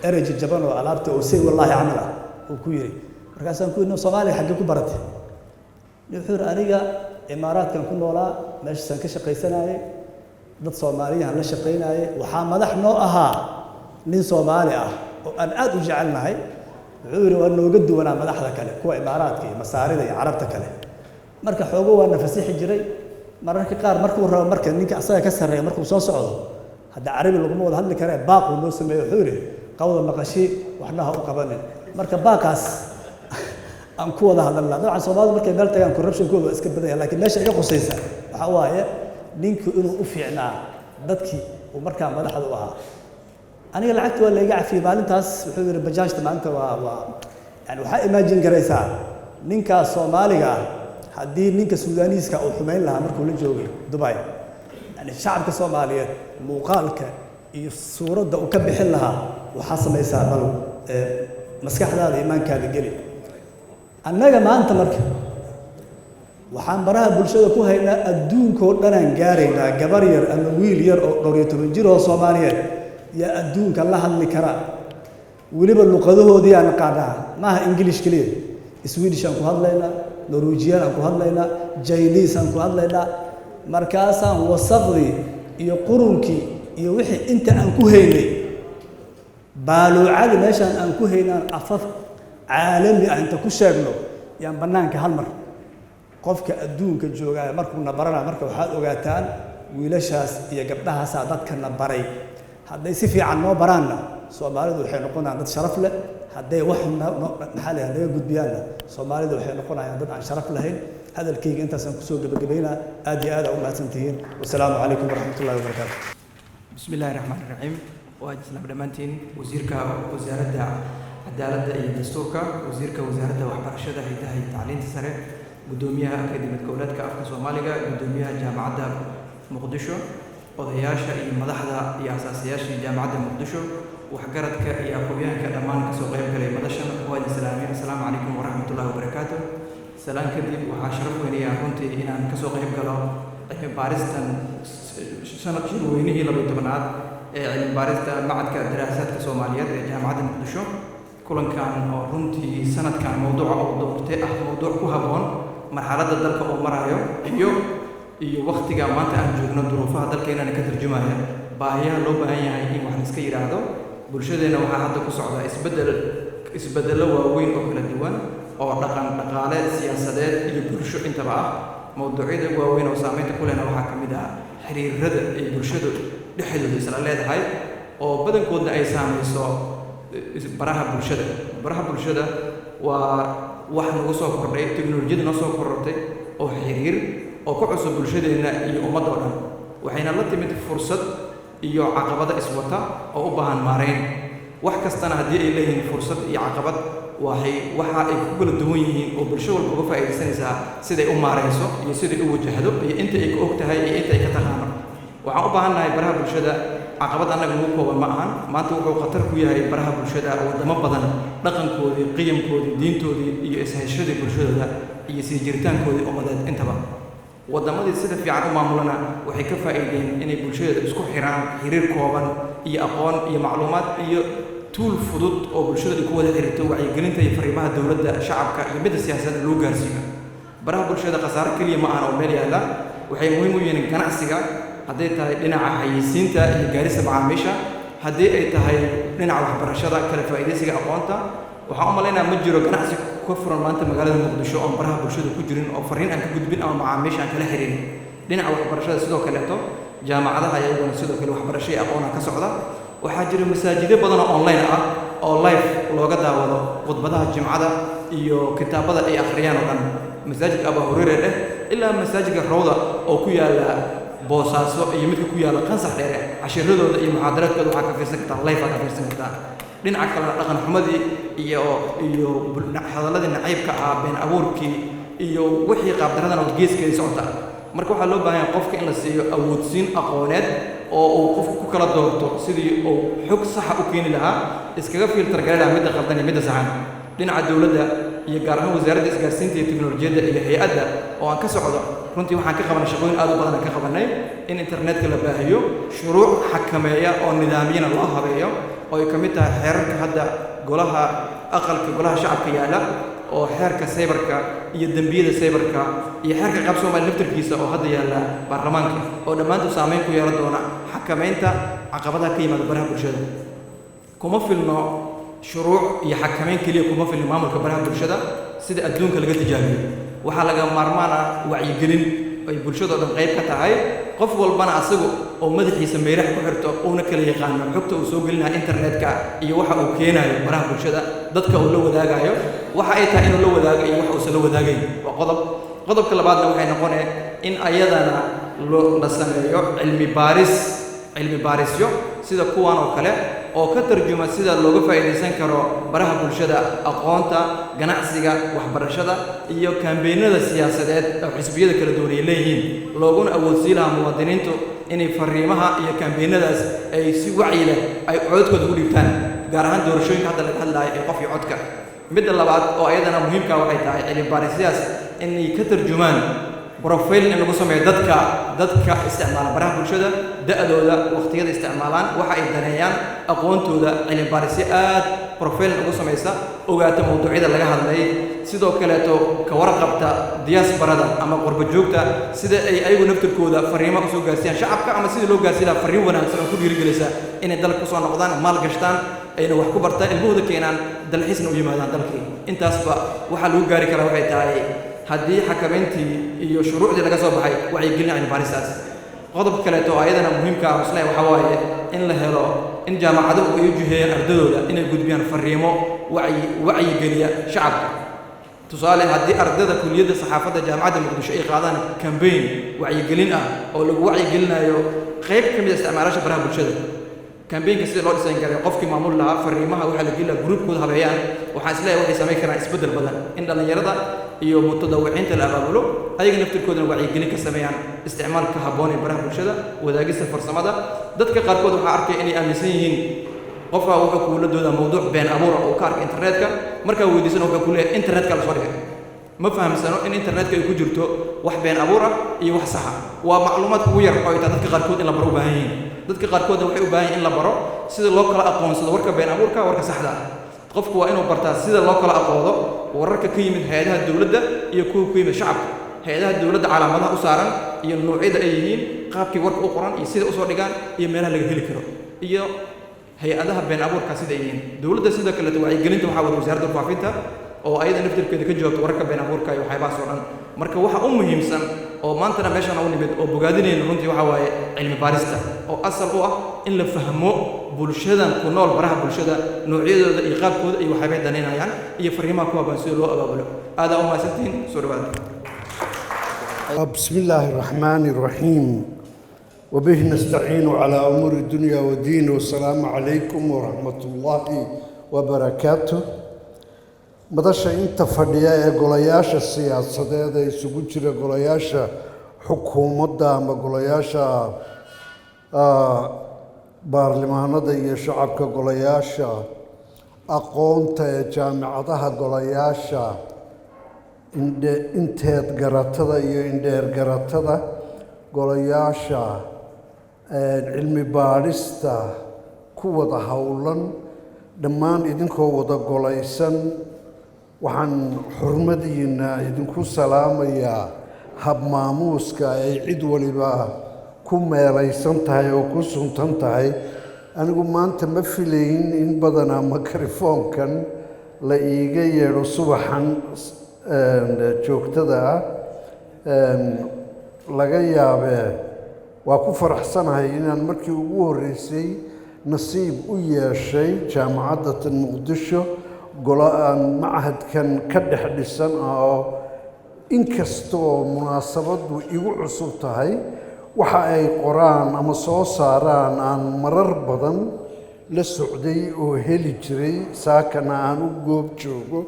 eraj jaban oo alaabta oo say wallahi amala uu ku yiri markaas aan ku inoo Soomaali xagga ku baratay wuxuu aniga imaaraadkan ku noolaa meeshaan ka shaqaysanayay dad Soomaaliyeed la shaqaynayay waxa madax noo ahaa nin Soomaali ah oo aan aad u jecelnahay wuxuu yiri waa nooga duwanaa madaxda kale kuwa imaaraadka iyo masaarida iyo carabta kale marka xogo waa nafasiixi jiray mararka qaar markuu rabo marka ninka asaga ka sareeyo markuu soo socdo hadda carabi lagu wada hadli kare baaq uu noo sameeyo wuxuu yiri qawda maqashii waxna ha u qabanin marka baaqaas aan ku wada hadalnaa dabcan Soomaalidu markay meel tagaan corruption-kooda iska badan laakiin meesha iga qosaysa waxa waaye ninku inuu u fiicnaa dadkii uu markaa madaxda u ahaa aniga lacagta waa la iga cafiyay maalintaas wuxuu yiri bajaajta maanta waa yani waxa imagine garaysaa ninka Soomaaliga haddii ninka Suudaaniiska uu xumeyn lahaa markuu la joogay Dubai yani shacabka Soomaaliyeed muuqaalka iyo suuradda uu ka bixin lahaa waxa samaysaa bal maskaxdaada iimaankaada geli annaga maanta marka waxaan baraha bulshada ku haynaa adduunka oo dhan aan gaaraynaa gabar yar ama wiil yar oo 12 jir oo Soomaaliyeed ya adduunka la hadli kara waliba luqadahoodii aan qaadnaa maaha English kaliya Swedish aan ku hadlaynaa Norwegian aan ku hadlaynaa Chinese aan ku hadlaynaa markaasaan wasaqdi iyo qurunkii iyo wixii inta aan ku haynay baaluucada meeshaan aan ku haynaan afaf caalami ah inta ku sheegno yaan banaanka hal mar qofka adduunka jooga markuu na barana marka waxaad ogaataan wiilashaas iyo gabdhahaas dadka na baray hadday si fiican noo baraanna Soomaalidu waxay noqonayaan dad sharaf leh hadday wax maxaa la yiraahdaa gudbiyaan Soomaalidu waxay noqonayaan dad aan sharaf lahayn hadalkayga intaas aan ku soo gabagabeynaa aad iyo aad u mahadsantihiin wassalaamu calaykum waraxmatullaahi wabarakaatuh bismillaahi raxmaani raxiim waa islaam dhamaantiin wasiirka wasaaradda cadaaladda iyo dastuurka wasiirka wasaaradda waxbarashada hay'adaha iyo tacliinta sare gudoomiyaha akademiyada goboleedka afka Soomaaliga gudoomiyaha jaamacadda Muqdisho odayaasha iyo madaxda iyo asaasayaasha jaamacadda Muqdisho waxgaradka iyo aqoonyahanka dhammaan ka soo qayb galay madashan waa islaamiin assalaamu calaykum waraxmatullaahi wabarakaatuh salaan kadib waxaa sharaf weyn ah runtii inaan ka soo qayb galo cilmi baaristan sanadkii weynihii 12aad ee cilmi baarista macadka daraasaadka Soomaaliyeed ee jaamacadda Muqdisho kulankan oo runtii sanadkan mowduuca oo doortay mowduuc ku haboon marxaladda dalka uu marayo iyo waqtiga maanta aan joogno duruufaha dalkeena ka tarjumaya baahiyaha loo baahan yahay in wax iska yiraahdo bulshadeena waxaa hadda ku socda isbedelo waaweyn oo kala duwan oo dhaqaale siyaasadeed iyo bulsho intaba ah mowduucyada waaweyn oo saameynta ku lehna waxaa ka mid ah xiriirada ay bulshadu dhexdooda isla leedahay oo badankoodna ay saameyso baraha bulshada waa wax nagu soo kordhay teknolojiyada noo soo korortay oo xiriir oo ku cusub bulshadeena iyo ummadda oo dhan waxayna la timid fursad iyo caqabado iswata oo u baahan maareyn wax kastana haddii ay leeyihiin fursad iyo caqabad waxa ay ku kala duwan yihiin oo bulsho walba uga faa'iidaysanaysaa siday u maarayso iyo siday u wajahdo iyo inta ay ka og tahay iyo inta ay ka taqaano waxaan u baahannahay baraha bulshada caqabad annaga ugu kooban ma ahan maanta wuxuu khatar ku yahay baraha bulshada wadamo badan dhaqankoodii qiyamkoodii diintoodii iyo ishayshadii bulshadooda iyo sii jiritaankoodii ummadeed intaba wadamadii sida fiican u maamulana waxay ka faa'iideen inay bulshada isku xiraan xiriir kooban iyo aqoon iyo macluumaad iyo tool fudud oo bulshada ay ku wada xiriirto wacyigelinta iyo fariimaha dowladda shacabka iyo midda siyaasadda loo gaarsiiyo baraha bulshada khasaaro keliya ma ahan oo meel yaalla waxay muhiim u yihiin ganacsiga hadday tahay dhinaca xayeysiinta iyo gaarista macaamiisha haddii ay tahay dhinaca waxbarashada kala faa'iidaysiga aqoonta waxaan u malaynayaa ma jiro ganacsi ka furan maanta magaalada muqdisho oon baraha bulshada ku jirin oo fariin aan ka gudbin ama macaamiisha aan kala xiriirin dhinaca waxbarashada sidoo kaleeto jaamacadaha ayaguna sidoo kale waxbarasho iyo aqoona ka socda waxaa jira masaajido badan oo online ah oo live looga daawado khudbadaha jimcada iyo kitaabada ay akhriyaan oo dhan masaajidka Abu Hurayra leh ilaa masaajidka Rawda oo ku yaala boosaaso iyo midka ku yaala qansax dheere cashiradooda iyo muxaadaraadkooda waxaa ka fiirsan kartaa live ka fiirsan kartaa dhinaca kale dhaqan xumadii iyo hadalladii nacaybka ah been abuurkii iyo wixii qaabdaradan oo geeskeeda socota marka waxaa loo baahan yahay qofka in la siiyo awoodsiin aqooneed oo uu qofku ku kala doorto sidii uu xog saxa u keeni lahaa iskaga filter gareeyaa midda qaldan iyo midda saxan dhinaca dawladda iyo gaar ahaan wasaaradda isgaarsiinta iyo tiknoolajiyadda iyo hay'adda oo aan ka socdo runtii waxaan ka qabanay shaqooyin aad u badan aan ka qabanay in internetka la baahiyo shuruuc xakameeya oo nidaamiyana loo habeeyo oo ay ka mid tahay xeerarka hadda golaha shacabka yaala oo xeerka cyberka iyo dembiyada cyberka iyo xeerka qaab Soomaali laftirkiisa oo hadda yaala baarlamaanka oo dhammaantood saameyn ku yeelan doona xakameynta caqabadaha ka yimaada baraha bulshada kuma filno shuruuc iyo xakameyn kaliya kuma filno maamulka baraha bulshada sida adduunka laga tijaabiyo waxaa laga maarmaan ah wacyigelin ay bulshada dhan qayb ka tahay qof walbana asagu oo madaxiisa meerax ku xirto oo kala yaqaan xogta uu soo gelinayo internetka iyo waxa uu keenayo baraha bulshada dadka uu la wadaagayo waxa ay tahay inuu la wadaago iyo waxa uu la wadaagay waa qodobka labaadna waxay noqonayaan in ayadana la sameeyo cilmi baarisyo sida kuwan oo kale oo ka tarjuma sida looga faa'iideysan karo baraha bulshada aqoonta ganacsiga waxbarashada iyo kaambeynada siyaasadeed oo xisbiyada kala duwan ay leeyihiin looguna awoodsiin lahaa muwaadiniintu inay fariimaha iyo kaambeynadaas ay si wacyi leh ay codkooda u dhigtaan gaar ahaan doorashooyinka hadda laga hadlayo ee qof iyo codka midda labaad oo ayadana muhiimka waxay tahay cilmi baarisyaas inay ka tarjumaan profile in lagu sameeyo dadka isticmaala baraha bulshada da'dooda waqtiyada isticmaalaan waxa ay daneeyaan aqoontooda cilmi baarisyo aad profile ugu sameeysa ogaata mawduucyada laga hadlay sidoo kale ka warqabta diasporada ama qurba joogta sida ay ayagu naftirkooda fariimo u soo gaarsiiyaan shacabka ama sida loo gaarsiin lahaa fariin wanaagsan oo ku dhiirigelisa inay dalka ku soo noqdaan maal gashtaan ayna wax ku bartaan ilmahooda keenaan dalxiisna u yimaadaan dalkii intaasba waxa lagu gaari karaa waxay tahay haddii xakameyntii iyo shuruucdii laga soo baxay wacyigelin cilmi baaristaas qodob kaleeto ayadana muhiimka ah isla waxa waaye in la helo in jaamacaduhu ay u jiheeyaan ardadooda inay gudbiyaan fariimo wacyigeliya shacabka tusaale haddii ardada kuliyadda saxaafadda jaamacadda muqdisho ay qaadaan campaign wacyigelin ah oo lagu wacyigelinayo qayb ka mid ah isticmaalayaasha baraha bulshada campaign-ka sida loo dhisan karay qofkii maamul lahaa fariimaha waxa la gelaa groupkooda habeeyaan waxaan isleeyahay waxay samayn karaan isbeddel badan in dhalinyarada iyo mutadawiciinta la abaabulo ayaga naftirkoodana wacyigelin ka sameeyaan isticmaalka habboon ee baraha bulshada wadaagista farsamada dadka qaarkood waxaa arkay inay aaminsan yihiin qofka wuxuu kuula doodaa mawduuc been abuur oo ka arka internetka markaa weydiisana wuxuu ku leeyahay internetka la soo dhigay ma fahamsano in internetka ay ku jirto wax been abuur ah iyo wax sax ah waa macluumaad ugu yar oo ay tahay dadka qaarkood in la baro u baahan yihiin dadka qaarkoodna waxay u baahan yihiin in la baro sida loo kala aqoonsado warka been abuurka warka saxda ah qofku waa inuu bartaa sida loo kala aqoodo wararka ka yimid hay'adaha dawladda iyo kuwa ku yimid shacabka hay'adaha dawladda calaamadaha u saaran iyo noocyada ay yihiin qaabkii warka u qoran iyo sida u soo dhigaan iyo meelaha laga heli karo iyo hay'adaha been abuurka sida ay yihiin dawladda sidoo kale wacyigelinta waxaa wada wasaaradda faafinta oo ayada naftirkeeda ka jawaabto wararka been abuurka iyo waxyaabahaas oo dhan marka waxa u muhiimsan oo maantana meeshan u nimid oo bogaadinayna runtii waxa waaye cilmi baarista oo asal u ah in la fahmo bulshadan ku nool baraha bulshada noocyadooda iyo qaabkooda iyo waxyaabay danaynayaan iyo fariimaha ku habaan sida loo abaabulo aadaa u mahadsantihiin soo dhawaada بسم الله الرحمن الرحيم وبه نستعين على أمور الدنيا والدين والسلام عليكم ورحمة الله وبركاته مدشا انت فديا غولياشا سياساديد اي سوغو جيرا غولياشا حكومدا ama غولياشا baarlamaanada iyo shacabka golayaasha aqoonta ee jaamacadaha golayaasha inteed garatada iyo indheer garatada golayaasha cilmi baadhista ku wada howlan dhammaan idinkoo wada golaysan waxaan xurmadiina idinku salaamayaa hab maamuuska ay cid waliba ku meelaysan tahay oo ku suntan tahay anigu maanta ma filayn in badanaa mikrofoonkan la iiga yeedho subaxan joogtada ah laga yaabee waa ku faraxsanahay inaan markii ugu horreysay nasiib u yeeshay jaamacadda muqdisho golaan macahadkan ka dhex dhisan oo inkastoo munaasabadu igu cusub tahay waxa ay qoraan ama soo saaraan aan marar badan la socday oo heli jiray saakana aan u goob joogo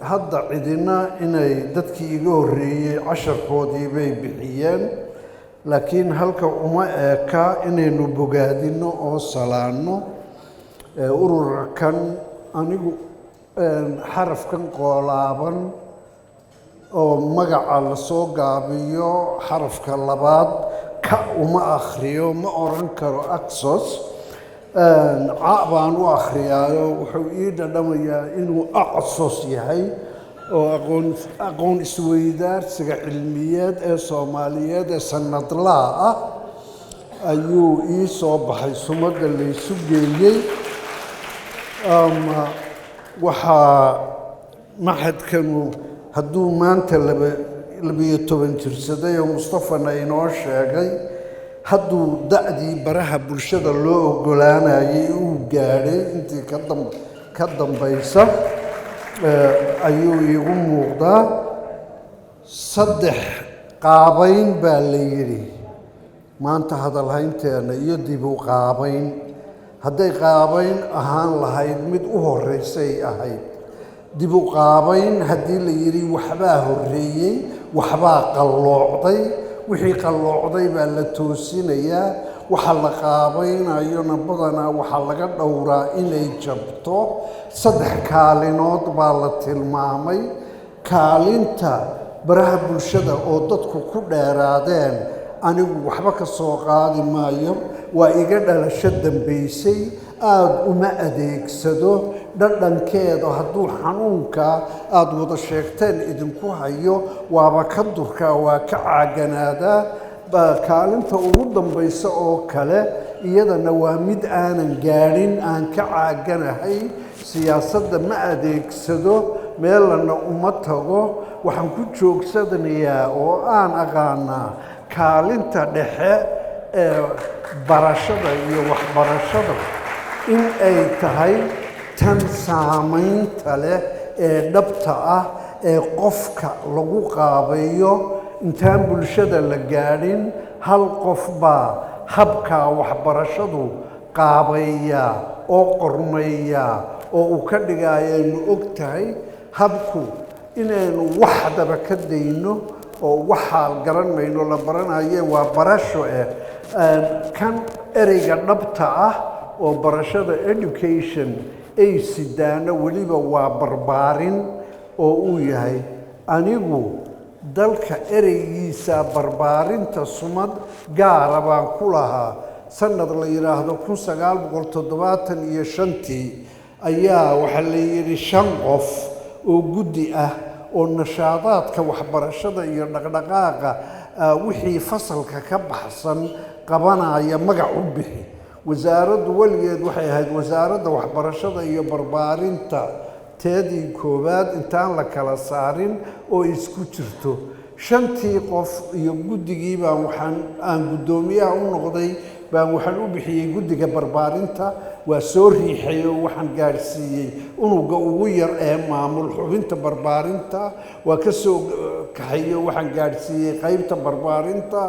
hadda cidina inay dadkii iga horreeyey casharkoodii bay bixiyeen laakiin halka uma eeka inaynu bogaadino oo salaano ururkan anigu xarafkan qoolaaban oo magaca la soo gaabiyo xarafka labaad ka uma akhriyo ma oran karo Axos baan u akhriyaayo wuxuu ii dhadhamayaa inuu Axos yahay oo aqoon isweydaarsiga cilmiyeed ee Soomaaliyeed ee sanadlaha ah ayuu ii soo baxay sumadda la isu geeyey waxaa maxadkanu hadduu maanta 12 jirsaday oo Mustafana inoo sheegay hadduu da'dii baraha bulshada loo ogolaanayay uu gaadhay intii ka dambaysa ayuu iigu muuqdaa 3 qaabayn baa la yidhi maanta hadalhaynteena iyo dib u qaabayn hadday qaabayn ahaan lahayd mid u horreysay ahayd dib u qaabayn haddii la yidhi waxbaa horreeyey waxbaa qalloocday wixii qalloocday baa la toosinayaa waxa la qaabaynayona badanaa waxaa laga dhowraa inay jabto 3 kaalinood baa la tilmaamay kaalinta baraha bulshada oo dadku ku dheeraadeen anigu waxba ka soo qaadi maayo waa iga dhalasho dambaysay aad uma adeegsado dhadhankeeda hadduu xanuunka aad wada sheegteen idinku hayo waaba ka durkaa waa ka caaganaadaa kaalinta ugu dambaysa oo kale iyadana waa mid aanan gaadhin aan ka caaganahay siyaasadda ma adeegsado meelana uma tago waxaan ku joogsanayaa oo aan aqaanaa kaalinta dhexe ee barashada iyo waxbarashada in ay tahay tan saamaynta leh ee dhabta ah ee qofka lagu qaabeeyo intaan bulshada la gaadhin hal qof baa habka waxbarashadu qaabeeya oo qormeeya oo uu ka dhigayaynu og tahay habku inaynu waxdaba ka dayno oo waxaa garan mayno la baranaye waa barasho kan ereyga dhabta ah oo barashada education ay sidaana weliba waa barbaarin oo uu yahay anigu dalka ereygiisa barbaarinta sumad gaara baan ku lahaa sanad la yiraahdo 1975 ayaa waxa la yiri 5 qof oo guddi ah oo nashaadaadka waxbarashada iyo dhaqdhaqaaqa wixii fasalka ka baxsan qabanaya magac u bixi wasaaraddu waligeed waxay ahayd wasaaradda waxbarashada iyo barbaarinta teedii koowaad intaan la kala saarin oo isku jirto 5 qof iyo guddigii baan waxaan guddoomiyaha u noqday baan waxaan u bixiyey guddiga barbaarinta waa soo riixay oo waxaan gaadhsiiyey unuga ugu yar ee maamul xubinta barbaarinta waa ka soo kaxeeyey oo waxaan gaadhsiiyey qaybta barbaarinta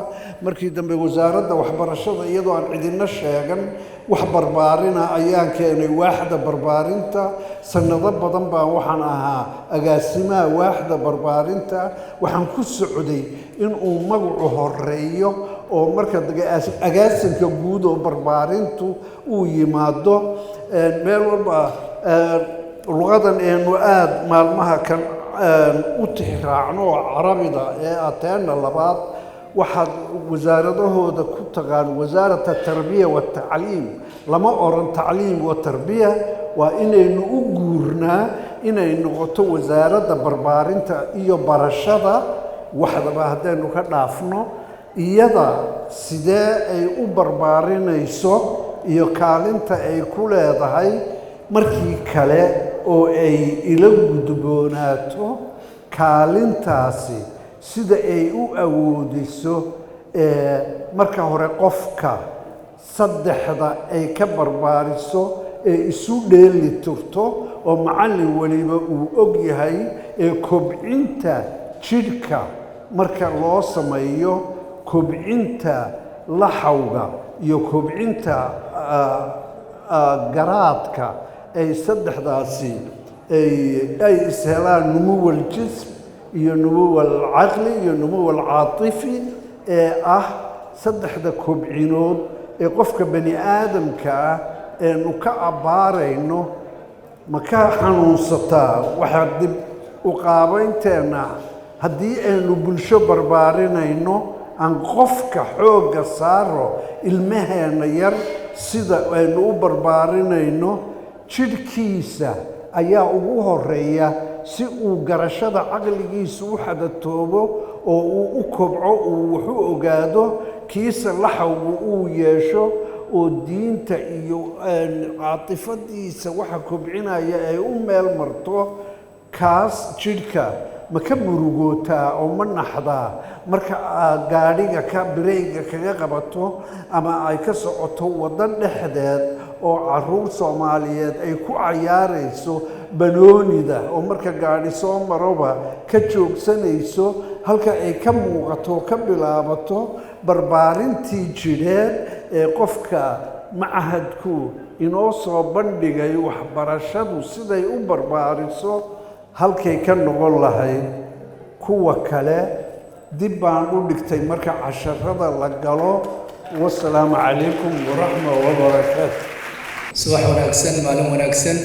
markii dambe wasaaradda waxbarashada iyadoo aan cidina sheegan wax barbaarina ayaan keenay waaxda barbaarinta sanado badan baan waxaan ahaa agaasimaha waaxda barbaarinta waxaan ku socday inuu magacu horeeyo oo marka agaasinka guud oo barbaarintu uu yimaado meel walba luqadan eenu aad maalmaha kan u tixraacno oo carabida ee ateena labaad waxaad wasaaradahooda ku taqaan wasaarata tarbiya watacliim lama oran tacliim wa tarbiya waa inaynu u guurnaa inay noqoto wasaaradda barbaarinta iyo barashada waxdaba haddaynu ka dhaafno iyada sidee ay u barbaarinayso iyo kaalinta ay ku leedahay markii kale oo ay ila gudboonaato kaalintaasi sida ay u awoodiso marka hore qofka saddexda ay ka barbaariso ee isu dheeli tirto oo macallin waliba uu og yahay kobcinta jidhka marka loo sameeyo kobcinta laxawga iyo kobcinta garaadka ay saddexdaasi ay ishelaan numuwal jism iyo numuwal caqli iyo numuwal caatifi ee ah saddexda kobcinood ee qofka bani aadamka ah eenu ka abbaarayno ma ka xanuunsataa waxaa dib u qaabaynteenna haddii aynu bulsho barbaarinayno aan qofka xoogga saaro ilmaheenna yar sida aynu u barbaarinayno jidhkiisa ayaa ugu horeeya si uu garashada caqligiisa u xadatoobo oo uu u kobco uu wax u ogaado kiisa laxawgu uu yeesho oo diinta iyo caatifadiisa waxa kobcinaya ay u meel marto kaas jidhka ma ka murugootaa oo ma naxdaa marka gaadhiga ka bireyga kaga qabato ama ay ka socoto waddo dhexdeed oo carruur Soomaaliyeed ay ku cayaarayso banoonida oo marka gaadhi soo maroba ka joogsanayso halka ay ka muuqato ka bilaabato barbaarintii jidheed ee qofka macahadku inoo soo bandhigay waxbarashadu siday u barbaariso halkay ka noqon lahayd kuwa kale dib baan u dhigtay marka casharada la galo wassalaamu calaykum waraxma wabarakaatu subax wanaagsan maalin wanaagsan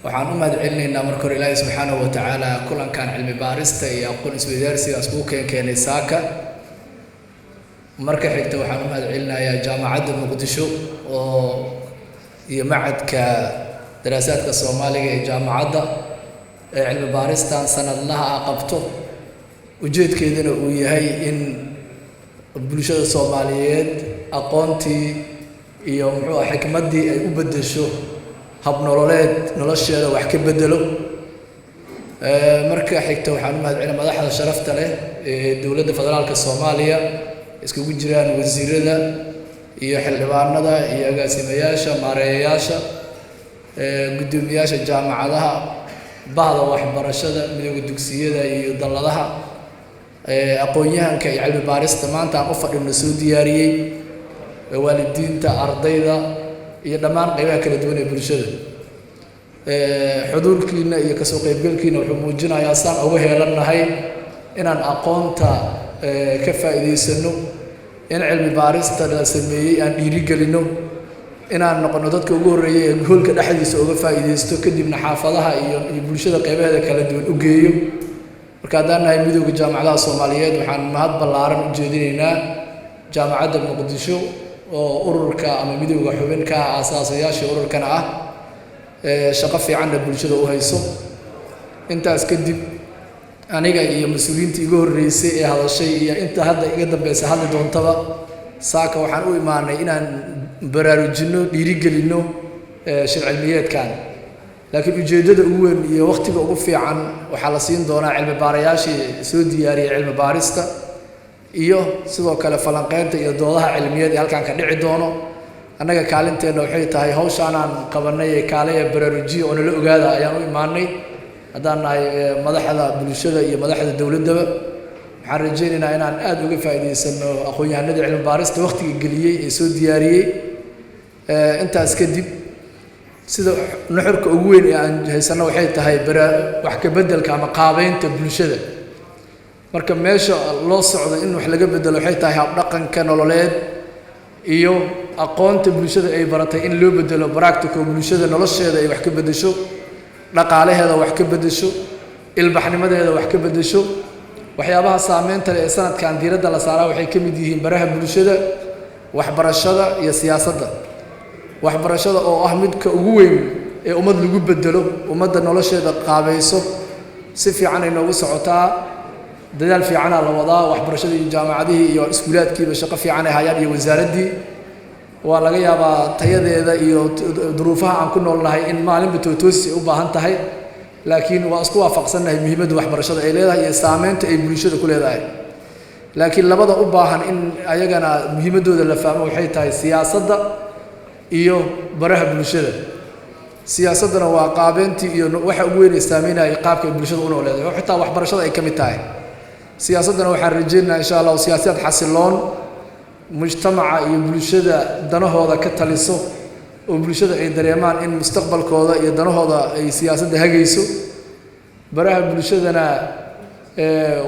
waxaan u mahad celinaynaa marka hore ilaahay subxaanahu wa tacaala kulankan cilmi baarista iyo aqoon isweydaarsigaas kuu keenay saaka marka xigta waxaan u mahad celinayaa jaamacadda muqdisho oo iyo macadka daraasaadka soomaaliga ee jaamacadda ee cilmi baaristan sanadlaha ah qabto ujeedkeeduna uu yahay in bulshada Soomaaliyeed aqoontii iyo muxuu xikmadii ay u bedesho hab nololeed nolosheeda wax ka bedelo marka xigta waxaan u mahad celinayaa madaxda sharafta leh ee dawladda federaalka Soomaaliya iskugu jiraan wasiirada iyo xildhibaanada iyo agaasimayaasha maareeyayaasha gudoomiyaasha jaamacadaha bahda waxbarashada midowga dugsiyada iyo dalladaha aqoon-yahanka iyo cilmi baarista maanta aan u fadhino soo diyaariyey waalidiinta ardayda iyo dhammaan qaybaha kala duwan ee bulshada xuduurkiina iyo kasoo qaybgalkiina wuxuu muujinayaa saan uga heelanahay inaan aqoonta ka faa'iidaysano in cilmi baarista la sameeyey aan dhiirigelino inaan noqono dadka ugu horeeyay ee goolka dhexdiisa uga faa'iideysto kadibna xaafadaha iyo bulshada qaybaheeda kala duwan u geeyo marka haddaan nahay midowga jaamacadaha Soomaaliyeed waxaan mahad ballaaran u jeedinaynaa jaamacadda muqdisho oo ururka ama midowga xubinka aasaasiyaasha ururkana ah shaqo fiican ee bulshada u hayso intaas kadib aniga iyo mas'uuliyiinta iga horeysay ee hadashay iyo inta hadda iga dambeysay hadda doontaba saaka waxaan u imaanay inaan baraarujino dhiirigelino cilmiyeedkan laakiin ujeedada ugu weyn iyo waqtiga ugu fiican waxaa la siin doonaa cilmi baarayaashii soo diyaariyay cilmi baarista iyo sidoo kale falanqeynta iyo doodaha cilmiyeed ee halkan ka dhici doono annaga kaalinteenna waxay tahay hawshaan aan qabanay ee kaalaya baraarujiya oo nala ogaada ayaan u imaanay haddaan nahay madaxda bulshada iyo madaxda dowladdaba waxaan rajaynaynaa inaan aad uga faa'iidaysano aqoon-yahanada cilmi baarista waqtiga geliyey ee soo diyaariyey intaas kadib sida nuxurka ugu weyn ee aan haysano waxay tahay wax ka beddelka ama qaabeynta bulshada marka meesha loo socdo in wax laga bedelo waxay tahay habdhaqanka nololeed iyo aqoonta bulshada ay baratay in loo bedelo practical bulshada nolosheeda ay wax ka bedesho dhaqaalaheeda wax ka bedesho ilbaxnimadeeda wax ka bedesho waxyaabaha saameynta leh ee sanadkan diiradda la saaraa waxay ka mid yihiin baraha bulshada waxbarashada iyo siyaasadda waxbarashada oo ah midka ugu weyn ee ummad lagu bedelo ummadda nolosheeda qaabayso si fiican ay noogu socotaa dadaal fiicanaa la wadaa waxbarashada iyo jaamacadihii iyo iskuulaadkiiba shaqo fiican ay hayaan iyo wasaaraddii waa laga yaabaa tayadeeda iyo duruufaha aan ku noolnahay in maalinba tootoosi ay u baahan tahay laakiin waa isku waafaqsannahay muhiimadda waxbarashada ay leedahay iyo saameynta ay bulshada ku leedahay laakiin labada u baahan in ayagana muhiimaddooda la fahmo waxay tahay siyaasadda iyo baraha bulshada siyaasaddana waa qaabeyntii iyo waxa ugu weyn ee saameynaya qaabka ay bulshada u nooleedahay oo xitaa waxbarashada ay ka mid tahay siyaasaddana waxaan rajaynayaa insha allah siyaasad xasiloon mujtamaca iyo bulshada danahooda ka taliso oo bulshada ay dareemaan in mustaqbalkooda iyo danahooda ay siyaasadda hagayso baraha bulshadana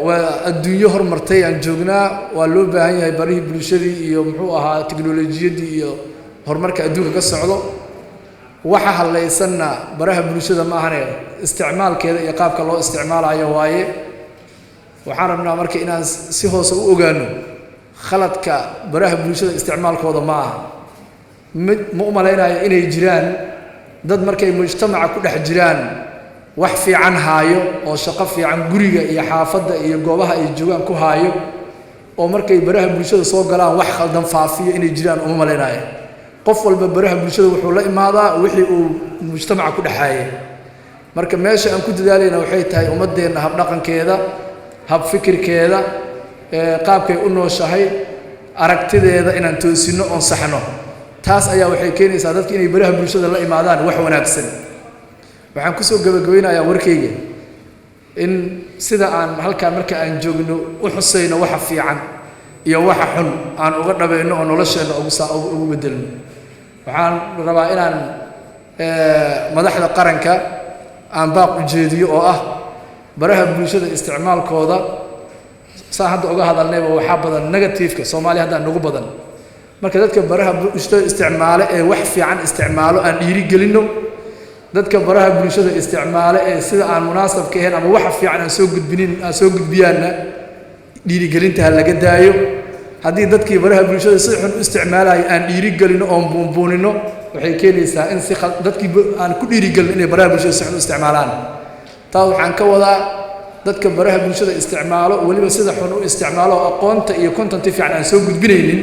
waa adduunyo horumartay aan joognaa waa loo baahan yahay barihii bulshadii iyo muxuu ahaa tiknolojiyadii iyo horumarka adduunka ka socdo waxa halaysanna baraha bulshada ma ahane isticmaalkeeda iyo qaabka loo isticmaalayo waaye waxaan rabnaa marka inaan si hoose u ogaano khaladka baraha bulshada isticmaalkooda ma aha ma u malaynayo inay jiraan dad markay mujtamaca ku dhex jiraan wax fiican haayo oo shaqo fiican guriga iyo xaafadda iyo goobaha ay joogaan ku haayo oo markay baraha bulshada soo galaan wax khaldan faafiyo inay jiraan uma malaynayo qof walba baraha bulshada wuxuu la imaadaa wixii uu mujtamaca ku dhexaayay marka meesha aan ku dadaalayna waxay tahay ummadeenna habdhaqankeeda hab fikirkeeda qaabkay u nooshahay aragtideeda inaan toosino oon saxno taas ayaa waxay keenaysaa dadka inay baraha bulshada la imaadaan wax wanaagsan waxaan kusoo gabagabeynayaa warkayga in sida aan halkaan marka aan joogno u xusayno waxa fiican iyo waxa xun aan uga dhabayno oo nolosheenna ugu bedelno waxaan rabaa inaan madaxda qaranka aan baaq u jeediyo oo ah baraha bulshada isticmaalkooda saan hadda uga hadalnayba waxaa badan negativeka soomaaliya haddaan nagu badan marka dadka baraha bulshada isticmaale ee wax fiican isticmaalo aan dhiiri gelinno dadka baraha bulshada isticmaale ee sida aan munaasabka ahayn ama waxa fiican aan soo gudbiyaanna dhiirigelinta ha laga daayo haddii dadkii baraha bulshada si xun u isticmaalayo aan dhiiri gelino oon buunbuunino waxay keenaysaa in si dadkii aan ku dhiirigelin inay baraha bulshada si xun u isticmaalaan taas waxaan ka wadaa dadka baraha bulshada isticmaalo weliba sida xun u isticmaalo oo aqoonta iyo contentii fiican aan soo gudbinaynin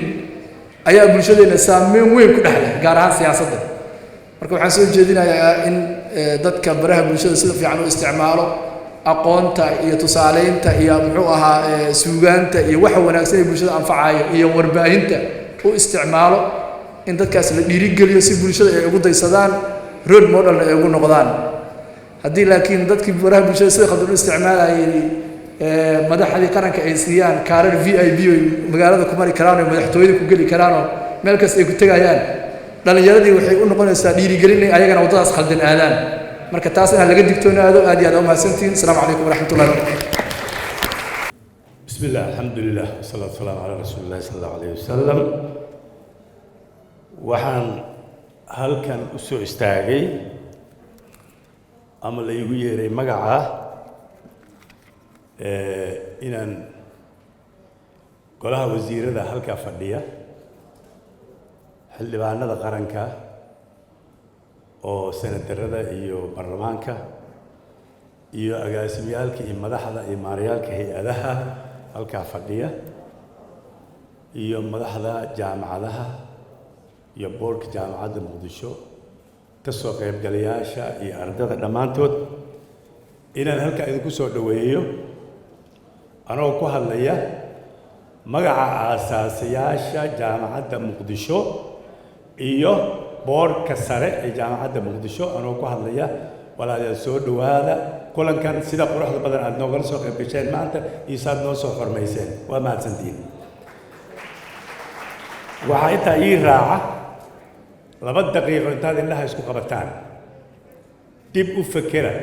ayaa bulshadeenna saameyn weyn ku dhexleh gaar ahaan siyaasadda marka waxaan soo jeedinayaa in dadka baraha bulshada sida fiican u isticmaalo aqoonta iyo tusaaleynta iyo muxuu ahaa suugaanta iyo waxa wanaagsan ee bulshada anfacayo iyo warbaahinta u isticmaalo in dadkaas la dhiirigeliyo si bulshada ay ugu daysadaan role modelna ay ugu noqdaan haddii laakiin dadkii baraha bulshada sida khaldan u isticmaalayay madaxdii qaranka ay siiyaan kaarar VIP oo magaalada ku mari karaan oo madaxtooyada ku geli karaan oo meel kasta ay ku tagayaan dhalinyaradii waxay u noqonaysaa dhiirigelin in ayagana waddadaas khaldan aadaan marka taas in laga digtoonaado aad iyo aad u mahadsantihiin asalaamu calaykum waraxmatullahi wabarakatu بسم الله الحمد لله والصلاة والسلام على رسول الله صلى الله عليه وسلم waxaan halkan u soo istaagay ama la igu yeeray magaca inaan golaha wasiirada halkaa fadhiya xildhibaanada qaranka oo senatarada iyo baarlamaanka iyo agaasimyaalka iyo madaxda iyo maarayaalka hay-adaha halkaa fadhiya iyo madaxda jaamacadaha iyo boorka jaamacadda muqdisho ka soo qaybgalayaasha iyo ardada dhammaantood inaan halkaa idinku soo dhoweeyo anoo ku hadlaya magaca aasaasiyaasha jaamacadda muqdisho iyo boorka sare ee jaamacadda muqdisho anoo ku hadlaya walaalayaal soo dhawaada kulankan sida quruxda badan aad noogala soo qayb gasheen maanta iyo saad noo soo xormayseen waa mahadsantihiin waxaa intaa ii raaca 2 daqiiqo intaad indhaha isku qabataan dib u fakera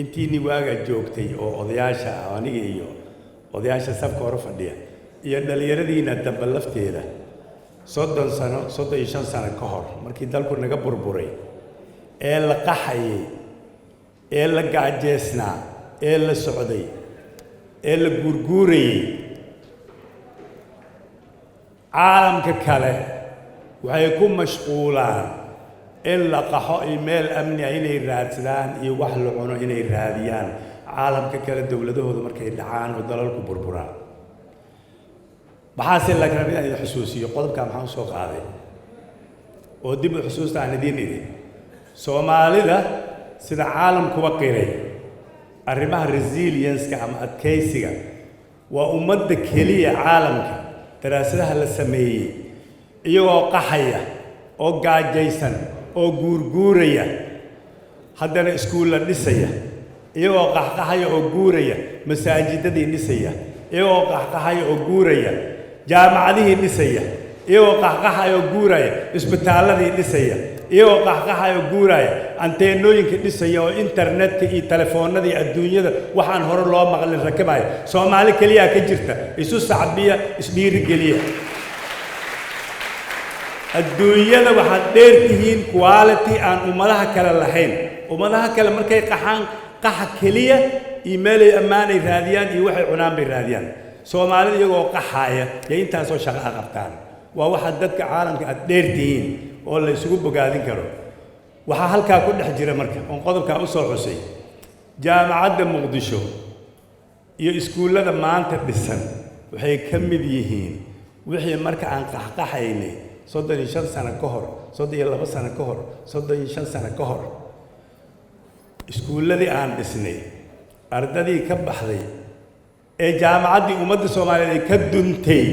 intiini waaga joogtay oo odayaasha aniga iyo odayaasha safka hore fadhiya iyo dhalinyaradiina dambe lafteeda 35 sano ka hor markii dalku naga burburay ee la qaxayay ee la gaajeesnaa ee la socday ee la guurguurayay caalamka kale waxay ku mashquulaan in la qaxo iyo meel amni ah inay raadsadaan iyo wax la cuno inay raadiyaan caalamka kale dowladahooda markay dhacaan oo dalalku burburaan maxaase la rabaa inaan xusuusiyo qodobka maxaan soo qaaday oo dib u xusuusta aan idin idhi Soomaalida sida caalamkuba qiray arrimaha resilience-ka ama adkaysiga waa ummadda keliya caalamka daraasadaha la sameeyey iyagoo qaxaya oo gaajaysan oo guurguuraya haddana iskuulla dhisaya iyagoo qaxqaxaya oo guuraya masaajidadii dhisaya iyagoo qaxqaxaya oo guuraya jaamacadihii dhisaya iyagoo qaxqaxaya oo guuraya isbitaaladii dhisaya iyagoo qaxqaxaya oo guuraya anteenooyinka dhisaya oo internetka iyo telefoonadii adduunyada waxaan hore loo maqlin rakibaya Soomaali kaliya ka jirta isu sacbiya isdhiirigeliya adduunyada waxaad dheertihiin quality aan ummadaha kale lahayn ummadaha kale markay qaxaan qaxa kaliya email ay amaanay raadiyaan iyo waxay cunaan bay raadiyaan Soomaalida iyagoo qaxaya iyo intaas oo shaqo qabtaan waa waxa dadka caalamka aad dheertihiin oo la isugu bogaadin karo waxa halka ku dhex jira marka on qodobka u soo xusay jaamacadda muqdisho iyo iskuulada maanta dhisan waxay ka mid yihiin wixii marka aan qaxqaxaynay 35 sano ka hor 32 sano ka hor 35 sano ka hor iskuuladii aan dhisnay ardadii ka baxday ee jaamacaddii ummadda Soomaaliyeed ka duntay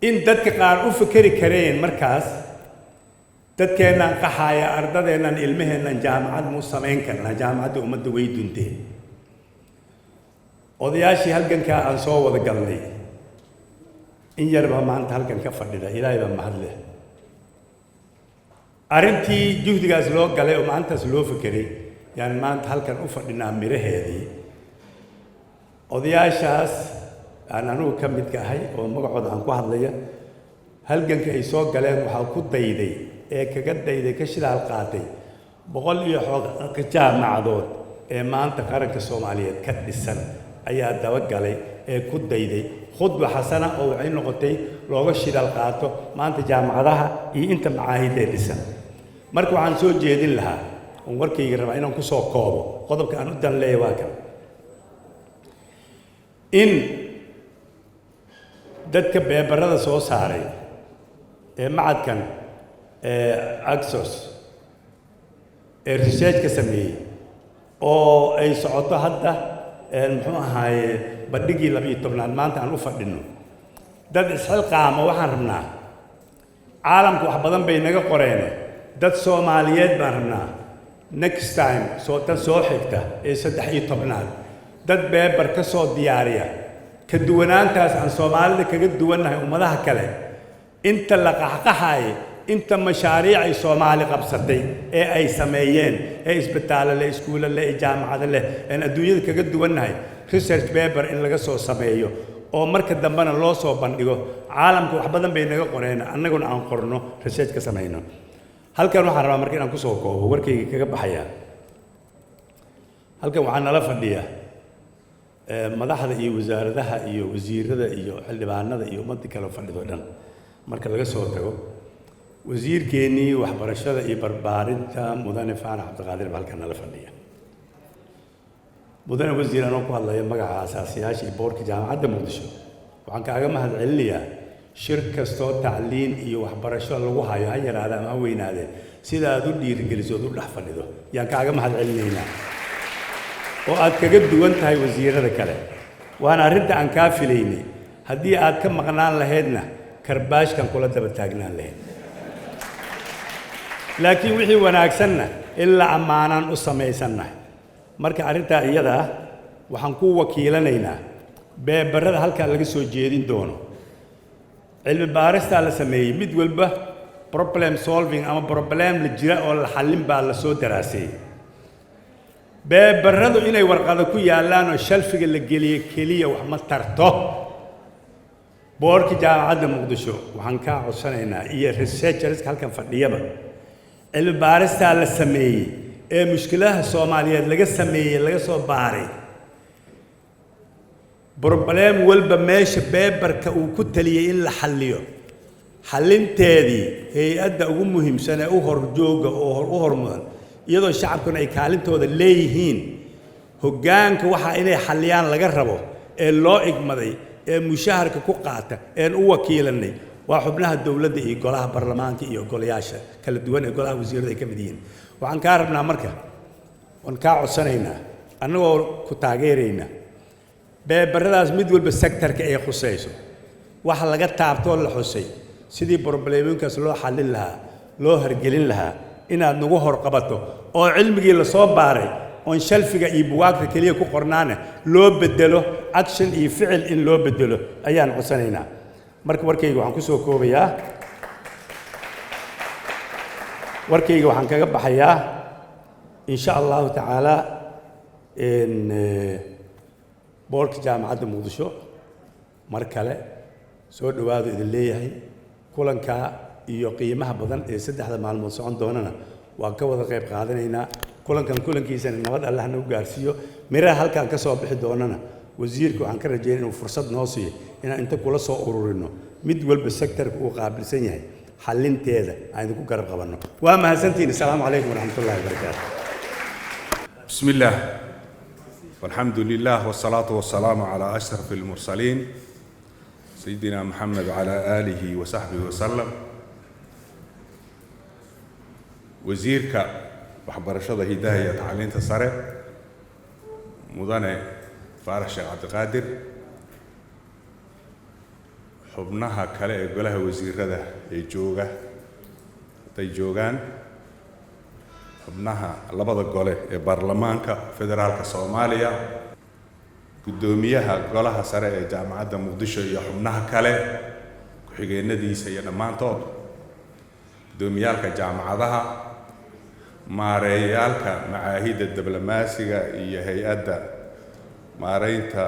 in dadka qaar u fikri kareen markaas dadkeenan qaxaya ardadeenan ilmaheenan jaamacad mu sameyn karna jaamacadda ummadda way duntay odayaashii halganka aan soo wada galnay in yarba maanta halkan ka fadhida ilaahay baa mahad leh arintii juhdigaas loo galay oo maantaas loo fikiray yaan maanta halkan u fadhinaa miraheedii odayaashaas aan anugu ka mid ahay oo magacooda aan ku hadlaya halganka ay soo galeen waxaa ku dayday ee kaga dayday ka shidaal qaatay 100 iyo xoog ka jaamacadood ee maanta qaranka Soomaaliyeed ka dhisan ayaa daba galay ee ku dayday khudba xasana oo ay noqotay looga shidaal qaato maanta jaamacadaha iyo inta macaahid ee dhisan marka waxaan soo jeedin lahaa oo warkayga rabaa inaan ku soo koobo qodobka aan u dan leeyahay waa kan in dadka beebarada soo saaray ee macadkan Axos ee research ka sameeyay oo ay socoto hadda muxuu ahaaye badhigii 12 maanta aan u fadhino dad isxilqaamo waxaan rabnaa caalamku wax badan bay naga qoreen dad Soomaaliyeed baan rabnaa next time soo tan soo xigta ee 13 dad beebar ka soo diyaariya ka duwanaantaas aan Soomaalida kaga duwanahay ummadaha kale inta la qaxqaxay inta mashaariic ay Soomaali qabsatay ee ay sameeyeen ee isbitaalada leh iskuulada leh jaamacadaha leh aan adduunyada kaga duwanahay research paper in laga soo sameeyo oo marka dambana loo soo bandhigo caalamku wax badan bay naga qoreen annaguna aan qorno research ka sameeyno halkan waxaan rabaa markii aan ku soo koobo warkayga kaga baxaya halkan waxaan nala fadhiyaa madaxda iyo wasaaradaha iyo wasiirada iyo xildhibaanada iyo ummadda kale fadhido dhan marka laga soo tago wasiirkeennii waxbarashada iyo barbaarinta mudane Faarax Cabdiqaadir halkan nala fadhiya mudane wasiir anoo ku hadlaya magaca aasaasiyaasha iyo boorka jaamacadda muqdisho waxaan kaaga mahad celinayaa shir kastoo tacliin iyo waxbarasho lagu hayo ha yaraada ama ha weynaadee sida aad u dhiirigeliso u dhex fadhido yaan kaaga mahad celinaynaa oo aad kaga duwan tahay wasiirada kale waana arrinta aan kaa filaynay haddii aad ka maqnaan lahaydna karbaashkan kula daba taagnaan lahayd laakiin wixii wanaagsanna ilaa ammaanaan u samaysannahay marka arrintaa iyada ah waxaan ku wakiilanaynaa beebarrada halkaa laga soo jeedin doono cilmi baaristaa la sameeyey mid walba problem solving ama problem la jira oo la xallin baa la soo daraaseeyey beebarradu inay warqado ku yaallaan oo shalfiga la geliyo keliya wax ma tarto boorka jaamacadda muqdisho waxaan kaa codsanaynaa iyo researcherska halkan fadhiyaba cilmi baaristaa la sameeyey ee mushkiladaha soomaaliyeed laga sameeyey laga soo baaray problem walba meesha beebarka uu ku taliyey in la xalliyo xallinteedii hay-adda ugu muhiimsan ee u horjooga oo u hormudan iyadoo shacabkuna ay kaalintooda leeyihiin hoggaanka waxaa inay xalliyaan laga rabo ee loo igmaday ee mushaharka ku qaata een u wakiilanay waa xubnaha dowladda iyo golaha baarlamaanka iyo golayaasha kala duwan ee golaha wasiirada ay ka mid yihiin waxaan kaa rabnaa marka waan kaa codsanaynaa annagoo ku taageeraynaa beebarradaas mid walba sektarka ay khusayso waxa laga taabtoo la xusay sidii problemooyinkaas loo xallin lahaa loo hargelin lahaa inaad nagu hor qabato oo cilmigii la soo baaray oon shalfiga iyo buwaagta keliya ku qornaana loo bedelo action iyo ficil in loo bedelo ayaan codsanaynaa marka warkayga waxaan ku soo koobayaa warkayga waxaan kaga baxayaa insha allahu tacaala boorka jaamacadda muqdisho mar kale soo dhowaado idin leeyahay kulanka iyo qiimaha badan ee saddexda maalmood socon doonana waan ka wada qayb qaadanaynaa kulankiisana nabad allah nagu gaarsiiyo miraha halkaan ka soo bixi doonana wasiirka waxaan ka rajeynaa inuu fursad noo siiyo inaan inta kula soo ururino mid walba sektarka uu qaabilsan yahay xallinteeda aan idinku garab qabanno waa mahadsantihiin asalaamu calaykum waraxmatullahi wabarakaatu بسم الله والحمد لله والصلاة والسلام على أشرف المرسلين سيدنا محمد وعلى آله وصحبه وسلم وزيرك وحبرشة هداية تعليم السرع مدن فارح الشيخ عبد القادر حبناها كلا يقولها وزير هذا يجوجا تيجوجان xubnaha labada gole ee baarlamaanka federaalka Soomaaliya gudoomiyaha golaha sare ee jaamacadda Muqdisho iyo xubnaha kale ku xigeenadiisa iyo dhamaantood gudoomiyaalka jaamacadaha maareeyaalka macaahidda diblomaasiga iyo hay'adda maareynta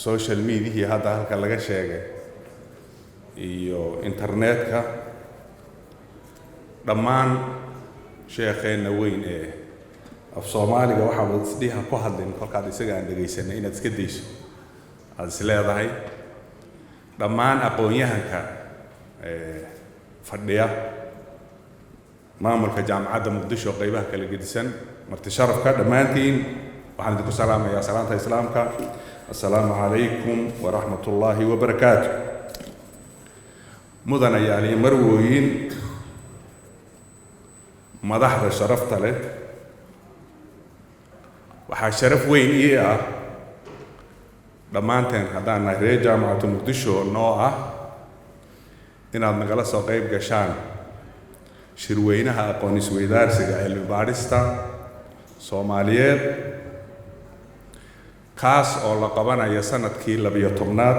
social media hadda halka laga sheegay iyo internetka dhammaan sheekheena weyn ee af Soomaaliga waxa uu isdiha ku hadlin kolkaad isaga aan dhageysanay inaad iska deyso aad is leedahay dhammaan aqoon-yahanka fadhiya maamulka jaamacadda Muqdisho qaybaha kala gedisan marti sharafka dhammaantiin waxaan idinku salaamayaa salaanta islaamka assalaamu calaykum waraxmatullaahi wabarakaatuh mudana yaali marwooyin madaxda sharafta leh waxaa sharaf weyn ii ah dhammaanteen haddaan nahay reer jaamacadda Muqdisho noo ah inaad nagala soo qayb gashaan shirweynaha aqoon isweydaarsiga cilmi baarista Soomaaliyeed kaas oo la qabanayo sanadkii 12aad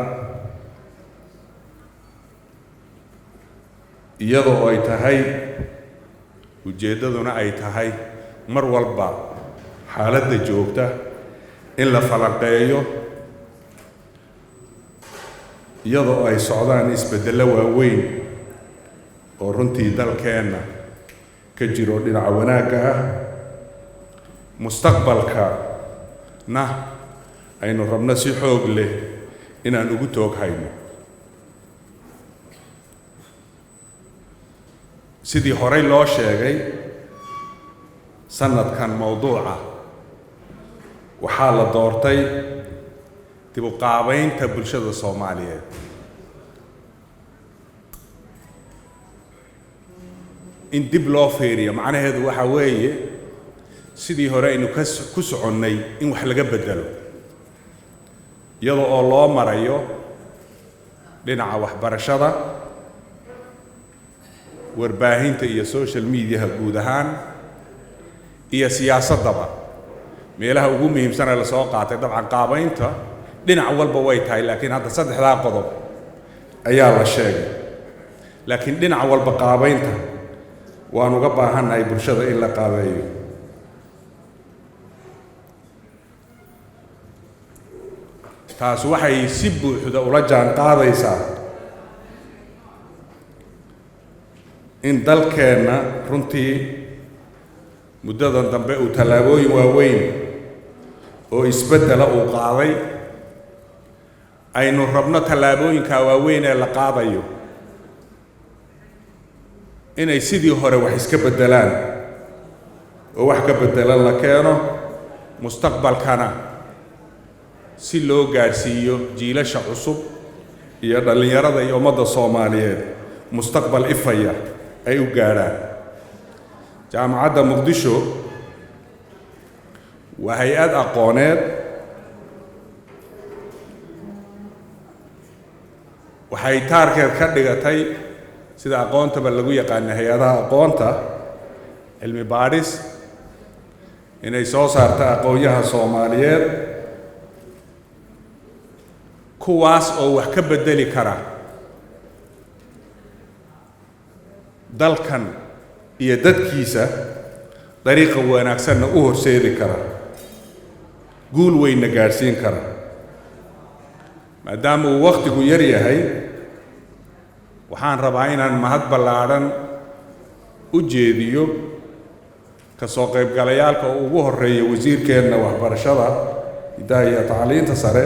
iyadoo ay tahay ujeedaduna ay tahay mar walba xaaladda joogta in la falanqeeyo iyadoo ay socdaan isbeddello waaweyn oo runtii dalkeenna ka jiro dhinaca wanaagga ah mustaqbalkana aynu rabno si xoog leh inaan ugu tooghayno sidii horey loo sheegay sanadkan mawduuca waxaa la doortay dib u qaabaynta bulshada Soomaaliyeed in dib loo fiiriyo macnaheedu waxa weeye sidii hore aynu ku soconnay in wax laga bedelo iyadoo oo loo marayo dhinaca waxbarashada, warbaahinta iyo social media guud ahaan, iyo siyaasadaba meelaha ugu muhiimsan ee la soo qaatay. dabcan qaabaynta dhinac walba way tahay, laakiin hadda saddexdaa qodob ayaa la sheegay. laakiin dhinac walba qaabaynta waan uga baahannahay bulshada in la qaabeeyo. taas waxay si buuxda ula jaan qaadaysaa in dalkeenna runtii muddadan dambe uu tallaabooyin waaweyn oo isbeddela uu qaaday. aynu rabno tallaabooyinka waaweyn ee la qaadayo inay sidii hore wax iska beddelaan oo wax ka beddelan la keeno, mustaqbalkana si loo gaadhsiiyo jiilasha cusub iyo dhallinyarada iyo ummadda Soomaaliyeed mustaqbal ifaya ay u gaadhaan. jaamacadda Muqdisho waa hay-ad aqooneed waxay taargeed ka dhigatay sida aqoontaba lagu yaqaan hay-adaha aqoonta cilmi baadhis inay soo saarto aqoonyaha Soomaaliyeed kuwaas oo wax ka bedeli kara dalkan iyo dadkiisa dariiqa wanaagsanna u horseedi kara, guul weynna gaadhsiin kara. maadaama uu waqtigu yar yahay, waxaan rabaa inaan mahad ballaadhan u jeediyo ka soo qaybgalayaalka oo ugu horreeya wasiirkeenna waxbarashada, hidaha iyo tacliinta sare,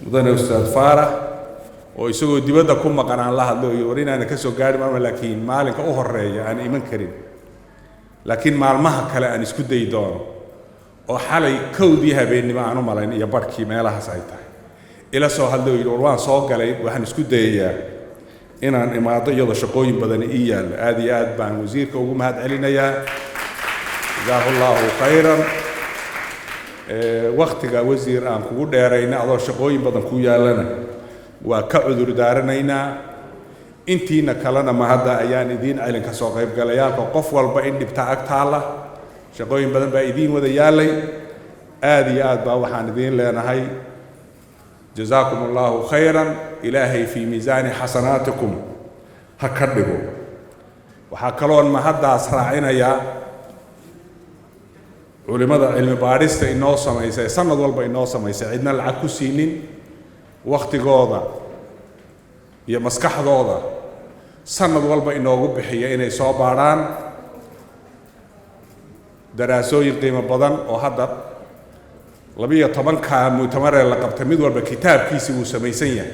mudane Ustaad Faarax, oo isagoo dibadda ku maqan aan la hadlo iyo war inaana ka soo gaari marma, laakiin maalinka u horreeya aan iman karin, laakiin maalmaha kale aan isku dayi doono, oo xalay kowdii habeennimo aan u malayn iyo barhkii meelahaas ay tahay ila soo hadlo iyo war waan soo galay, waxaan isku dayayaa inaan imaado iyadoo shaqooyin badan ii yaalla. aad iyo aad baan wasiirka ugu mahad celinayaa, jazaahu allahu khayran. waqtiga wasiir aan kugu dheerayna adoo shaqooyin badan ku yaallana waa ka cudur daaranaynaa. intiina kalena mahadda ayaan idiin celin ka soo qaybgalayaalka, qof walba in dhibta ag taalla, shaqooyin badan baa idiin wada yaallay. aad iyo aad baa waxaan idiin leenahay jazaakum allahu khayran, ilaahay fii miisaani xasanaatikum ha ka dhigo. waxaa kaloon mahaddaas raacinayaa culimmada cilmi baadhista inoo samaysa ee sanad walba inoo samaysa, cidna lacag ku siinin, waqtigooda iyo maskaxdooda sanad walba inoogu bixiya inay soo baadhaan daraasooyin qiimo badan oo hadda 12 mu'tamaree la qabtay, mid walba kitaabkiisii wuu samaysan yahay,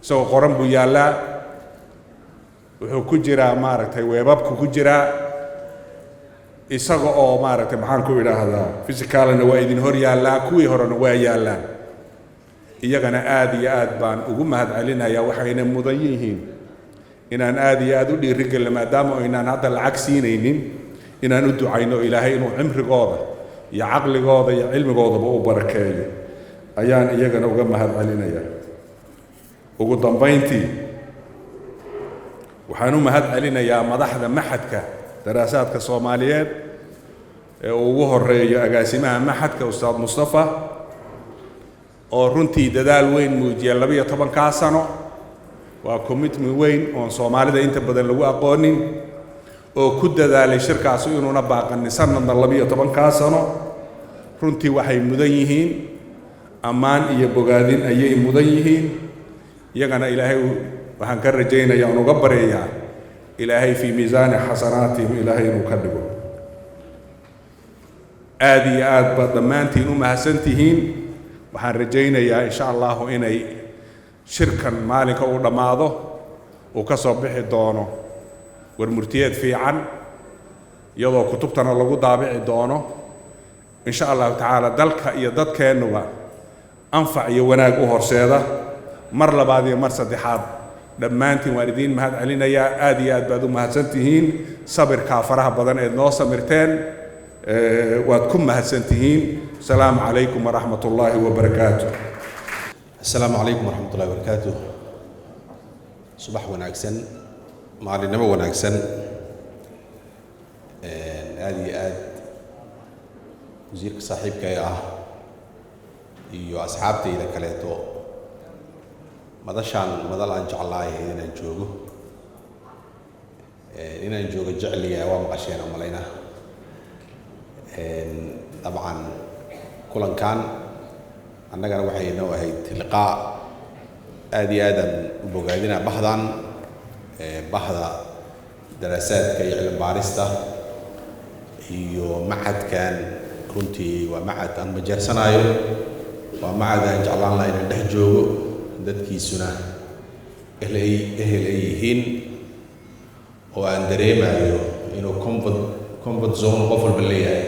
isagoo qoran buu yaallaa, wuxuu ku jiraa maaragtay weebabku ku jiraa, isaga oo maaragtay maxaan ku idhaahdaa physicalna waa idin hor yaallaa, kuwii horena waa yaallaan. iyagana aad iyo aad baan ugu mahad celinayaa, waxayna mudan yihiin inaan aad iyo aad u dhiirigelino, maadaama aynaan hadda lacag siinaynin, inaan u ducayno ilaahay inuu cimrigooda iyo caqligooda iyo cilmigoodaba u barakeeyo ayaan iyagana uga mahad celinayaa. ugu dambayntii waxaan u mahad celinayaa madaxda maxadka daraasaadka Soomaaliyeed ee ugu horeeyo agaasimaha maxadka Ustaad Mustafa, oo runtii dadaal weyn muujiyay 12 sano. waa commitment weyn oo Soomaalida inta badan lagu aqoonin, oo ku dadaalay shirkaas inuuna baaqanin sanadna 12 sano. runtii waxay mudan yihiin ammaan iyo bogaadin ayay mudan yihiin. iyagana ilaahay waxaan ka rajaynayaa uga baryayaa ilaahay fi miisaani xasanaatihim ilaahay inuu ka dhigo. aad iyo aad baad dhammaantiin u mahadsantihiin. waxaan rajaynayaa insha allahu inay shirkan maalinka uu dhammaado uu ka soo bixi doono warmurtiyeed fiican, iyadoo kutubtana lagu daabici doono insha allahu tacaala, dalka iyo dadkeennuba anfac iyo wanaag u horseeda. mar labaad iyo mar saddexaad dhammaantiin waan idiin mahad celinayaa. aad iyo aad baad u mahadsantihiin. sabirkaa faraha badan eed noo samirteen waad ku mahadsantihiin. asalaamu calaykum waraxmat ullaahi wabarakaatu. السلام عليكم ورحمة الله وبركاته. صباح وناكسن مالي نمو وناكسن آدي وزيرك صاحبك يا iyo asxaabtayda kaleeto madalaan jeclahay inaan joogo jecliya waa maqasheen amalayna dabcan kulankan annagana waxay noo ahayd liqaa aad iyo aad u bogaadina bahda daraasaadka iyo cilmi baarista iyo macadkan runtii waa macad aan majeersanayo waa macadaan jeclaan lahaa inaan dhex joogo dadkiisuna ehel ay yihiin oo aan dareemayo inuu comfort zone qof walba leeyahay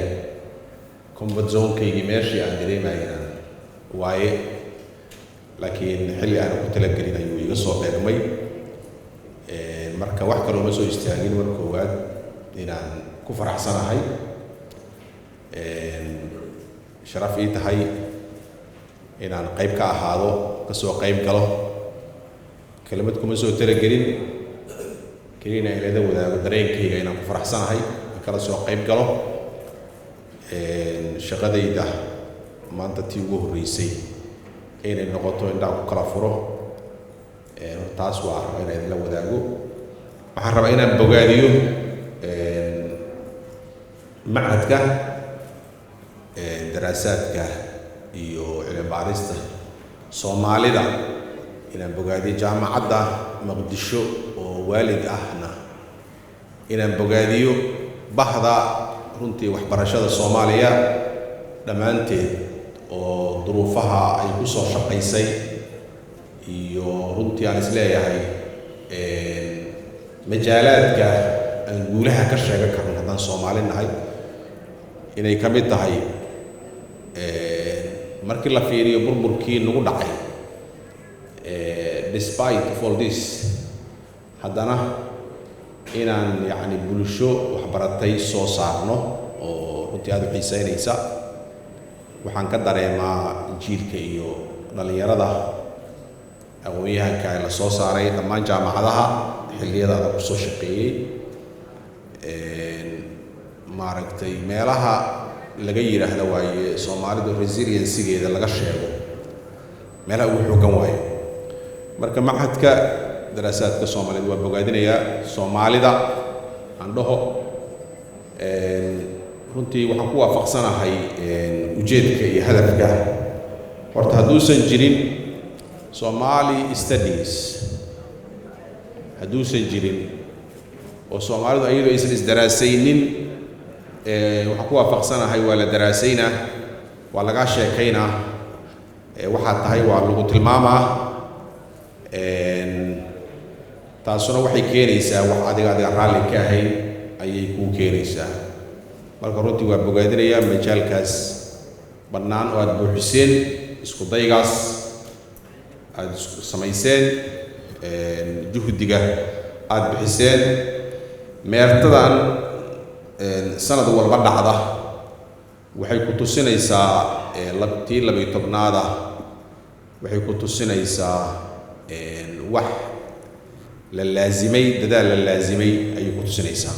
comfort zone-kaygii meeshii aan dareemayana waaye laakiin xilli aan ku talagelin ayuu iga soo dheegmay marka wax kaloo ma soo istaagin mar koowaad inaan ku faraxsanahay sharaf ii tahay inaan qayb ka ahaado kasoo qayb galo kelimad kuma soo talagelin kelina ilada wadaago dareenkayga inaan ku faraxsanahay kala soo qayb galo shaqadayda maanta tii ugu horreysay inay noqoto indhaan ku kala furo taas waa raba inaan idinla wadaago waxaan rabaa inaan bogaadiyo macadka daraasaadka iyo cilmi baarista Soomaalida inaan bogaadiyo jaamacadda Muqdisho oo waalid ahna inaan bogaadiyo bahda runtii waxbarashada Soomaaliya dhammaanteed oo duruufaha ay ku soo shaqaysay iyo runtii aan isleeyahay majaalaadka aan guulaha ka sheegan karno haddaan Soomaali nahay inay ka mid tahay markii la fiiriyo burburkii nagu dhacay despite of all this haddana inaan yacni bulsho waxbaratay soo saarno oo runtii aad u xiisaynaysa waxaan ka dareemaa jiilka iyo dhallinyarada aqoon-yahanka ee la soo saaray dhammaan jaamacadaha xilliyada adag ku soo shaqeeyey maaragtay meelaha laga yiraahdo waaye Soomaalidu resilience-geeda laga sheego meelaha ugu xooggan waaye marka macadka daraasaadka Soomaaliyeed waa bogaadinaya Soomaalida aan dhaho runtii waxaan ku waafaqsanahay ujeedka iyo hadafka horta hadduusan jirin Somali studies hadduusan jirin oo Soomaalidu ayadoo aysan isdaraasaynin waxaan ku waafaqsanahay waa la daraasaynaa waa laga sheekaynaa waxaa tahay waa lagu tilmaamaa taasuna waxay keenaysaa wax adiga raalli ka ahayn ayay kuu keenaysaa marka runtii waa bogaadinayaa majaalkaas bannaan oo aad buuxiseen isku daygaas aad samayseen juhdiga aad bixiseen meertadan sanad walba dhacda waxay ku tusinaysaa tii 12aad waxay ku tusinaysaa wax la laazimay dadaal la laazimay ayay ku tusinaysaa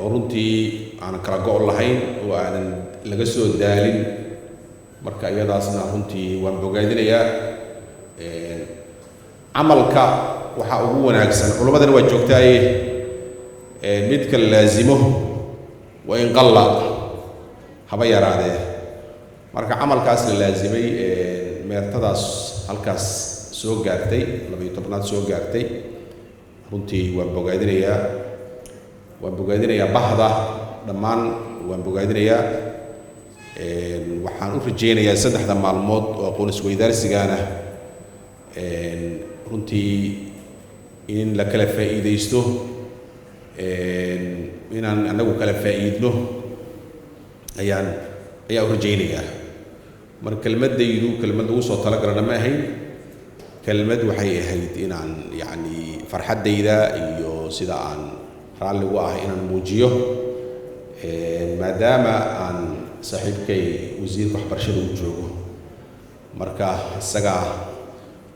oo runtii aan kala go' lahayn oo aanan laga soo daalin marka iyadaasna runtii waan bogaadinayaa camalka waxa ugu wanaagsan culimadana waa joogtaaye midka laazimo waa in qalla haba yaraadee marka camalkaas la laazimay meertadaas halkaas soo gaartay 12aad soo gaartay runtii waan bogaadinayaa bahda dhammaan waan bogaadinayaa waxaan u rajaynayaa 3 maalmood oo aqoon isweydaarsigaana runtii in la kala faa'iideysto inaan anagu kala faa'iidno ayaa u rajaynayaa marka kelmadaydu kelmad ugu soo talagalana ma ahayn kelmad waxay ahayd inaan yacni farxaddayda iyo sida aan raalli ugu ahay inaan muujiyo maadaama aan saaxiibkay wasiirka waxbarashada uu joogo marka isaga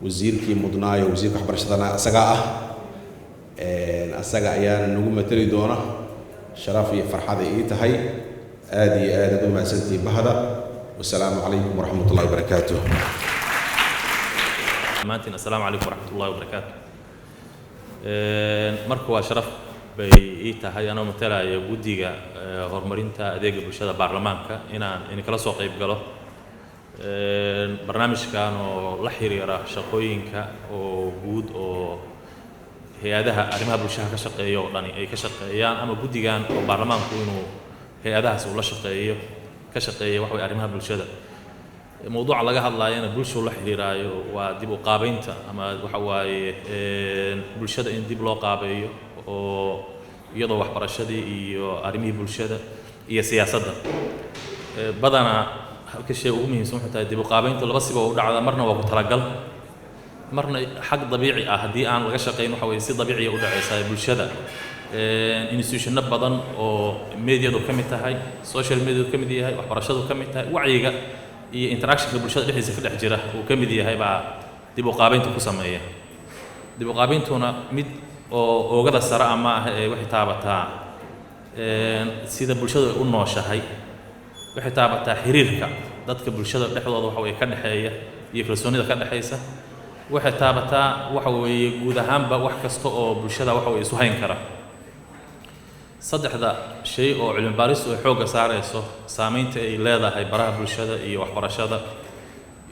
wasiirkii mudnaayo wasiirka waxbarashadana isaga asaga ayaan nagu matali doona sharaf iyo farxad ay tahay aad iyo aad u mahadsantii bahda wassalaamu calaykum waraxmatullaahi wabarakaatuh maantiin assalaamu calaykum waraxmatullaahi wabarakaatuh marka waa sharaf bay ii tahay anoo matalaya guddiga horumarinta adeega bulshada baarlamaanka inaan kala soo qayb galo barnaamijkan oo la xiriira shaqooyinka oo guud oo hay-adaha arrimaha bulshada ka shaqeeya oo dhani ay ka shaqeeyaan ama guddigan oo baarlamaanku inuu hay-adahaas uu la shaqeeyo ka shaqeeya waxa way arrimaha bulshada mawduuca laga hadlaayana bulshadu la xiriiraayo waa dib u qaabaynta ama waxa waaye bulshada in dib loo qaabeeyo oo iyadoo waxbarashadii iyo arrimihii bulshada iyo siyaasadda badanaa halka shay ugu muhiimsan wuxuu tahay dib u qaabayntu laba siba u dhacda marna waa ku talagal marna xag dabiici ah haddii aan laga shaqayn waxa weeye si dabiiciya u dhacaysaa bulshada institutionno badan oo meediadu ka mid tahay social mediadu ka mid yahay waxbarashadu ka mid tahay wacyiga iyo interactionka bulshada dhexdiisa ka dhex jira uu ka mid yahay baa dib u qaabaynta ku sameeya dib u qaabayntuna mid oo oogada sare ama ah ee waxay taabataa sida bulshadu ay u nooshahay waxay taabataa xiriirka dadka bulshada dhexdooda waxa weeye ka dhexeeya iyo kalsoonida ka dhexaysa waxay taabataa waxa weeye guud ahaanba wax kasta oo bulshada waxa weeye isu hayn kara saddexda shay oo cilmi baaristu ay xoogga saarayso saamaynta ay leedahay baraha bulshada iyo waxbarashada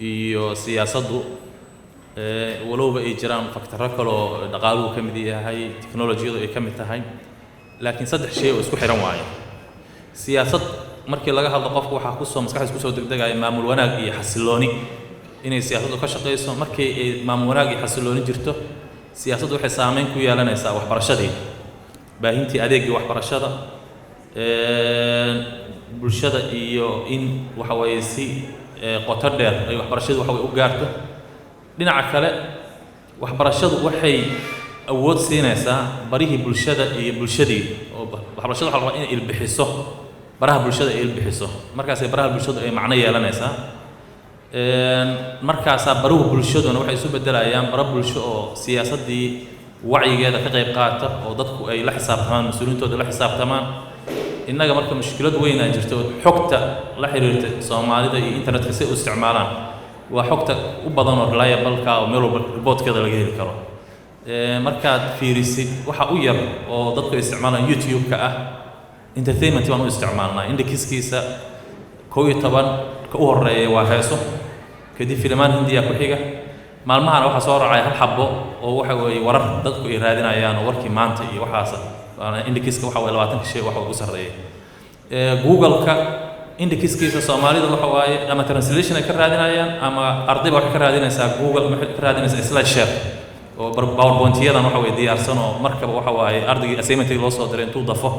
iyo siyaasaddu walowba ay jiraan faktarro kale oo dhaqaaluhu ka mid yahay teknolojiyadu ay ka mid tahay laakiin saddex shay oo isku xiran waaye siyaasad markii laga hadlo qofku waxaa kusoo maskaxdiisa kusoo degdegaya maamul wanaag iyo xasillooni inay siyaasaddu ka shaqayso markii ay maamul wanaag iyo xasillooni jirto siyaasaddu waxay saamayn ku yeelanaysaa waxbarashadii baahintii adeegii waxbarashada bulshada iyo in waxa weeye si qoto dheer ay waxbarashadu waxa way u gaarto dhinaca kale waxbarashadu waxay awood siinaysaa barihii bulshada iyo bulshadii oo waxbarashadu waxa la rabaa inay ilbixiso baraha bulshada ay ilbixiso markaasay baraha bulshadu ay macno yeelanaysaa markaasaa baruhu bulshaduna waxay isu beddelayaan bara bulsho oo siyaasaddii wacyigeeda ka qayb qaata oo dadku ay la xisaabtamaan mas-uuliyiintooda la xisaabtamaan innaga marka mushkilad weyn ay jirto xogta la xiriirta soomaalida iyo internetka si u isticmaalaan waa xogta u badan oo reliable-ka oo meel walba reportkeeda laga heli karo markaad fiirisid waxa u yar oo dadku ay isticmaalaan youtube-ka ah entertainment baan u isticmaalnaa indexkiisa 11 ka u horeeya waa heeso kadib filimaan hindiya ku xiga maalmahan waxaa soo raacay hal xabo oo waxa weeye warar dadku ay raadinayaan oo warkii maanta iyo waxaas indexkiisa waxa weeye 20 shay waxa ugu sarreeya google-ka indexkiisa Soomaalida waxa waaye ama translation ay ka raadinayaan ama ardayba waxay ka raadinaysaa google waxay ka raadinaysaa slideshare oo powerpoint-yadan waxa weeye diyaarsan oo markaba waxa waaye ardaygii assignment loo soo diray intuu dafo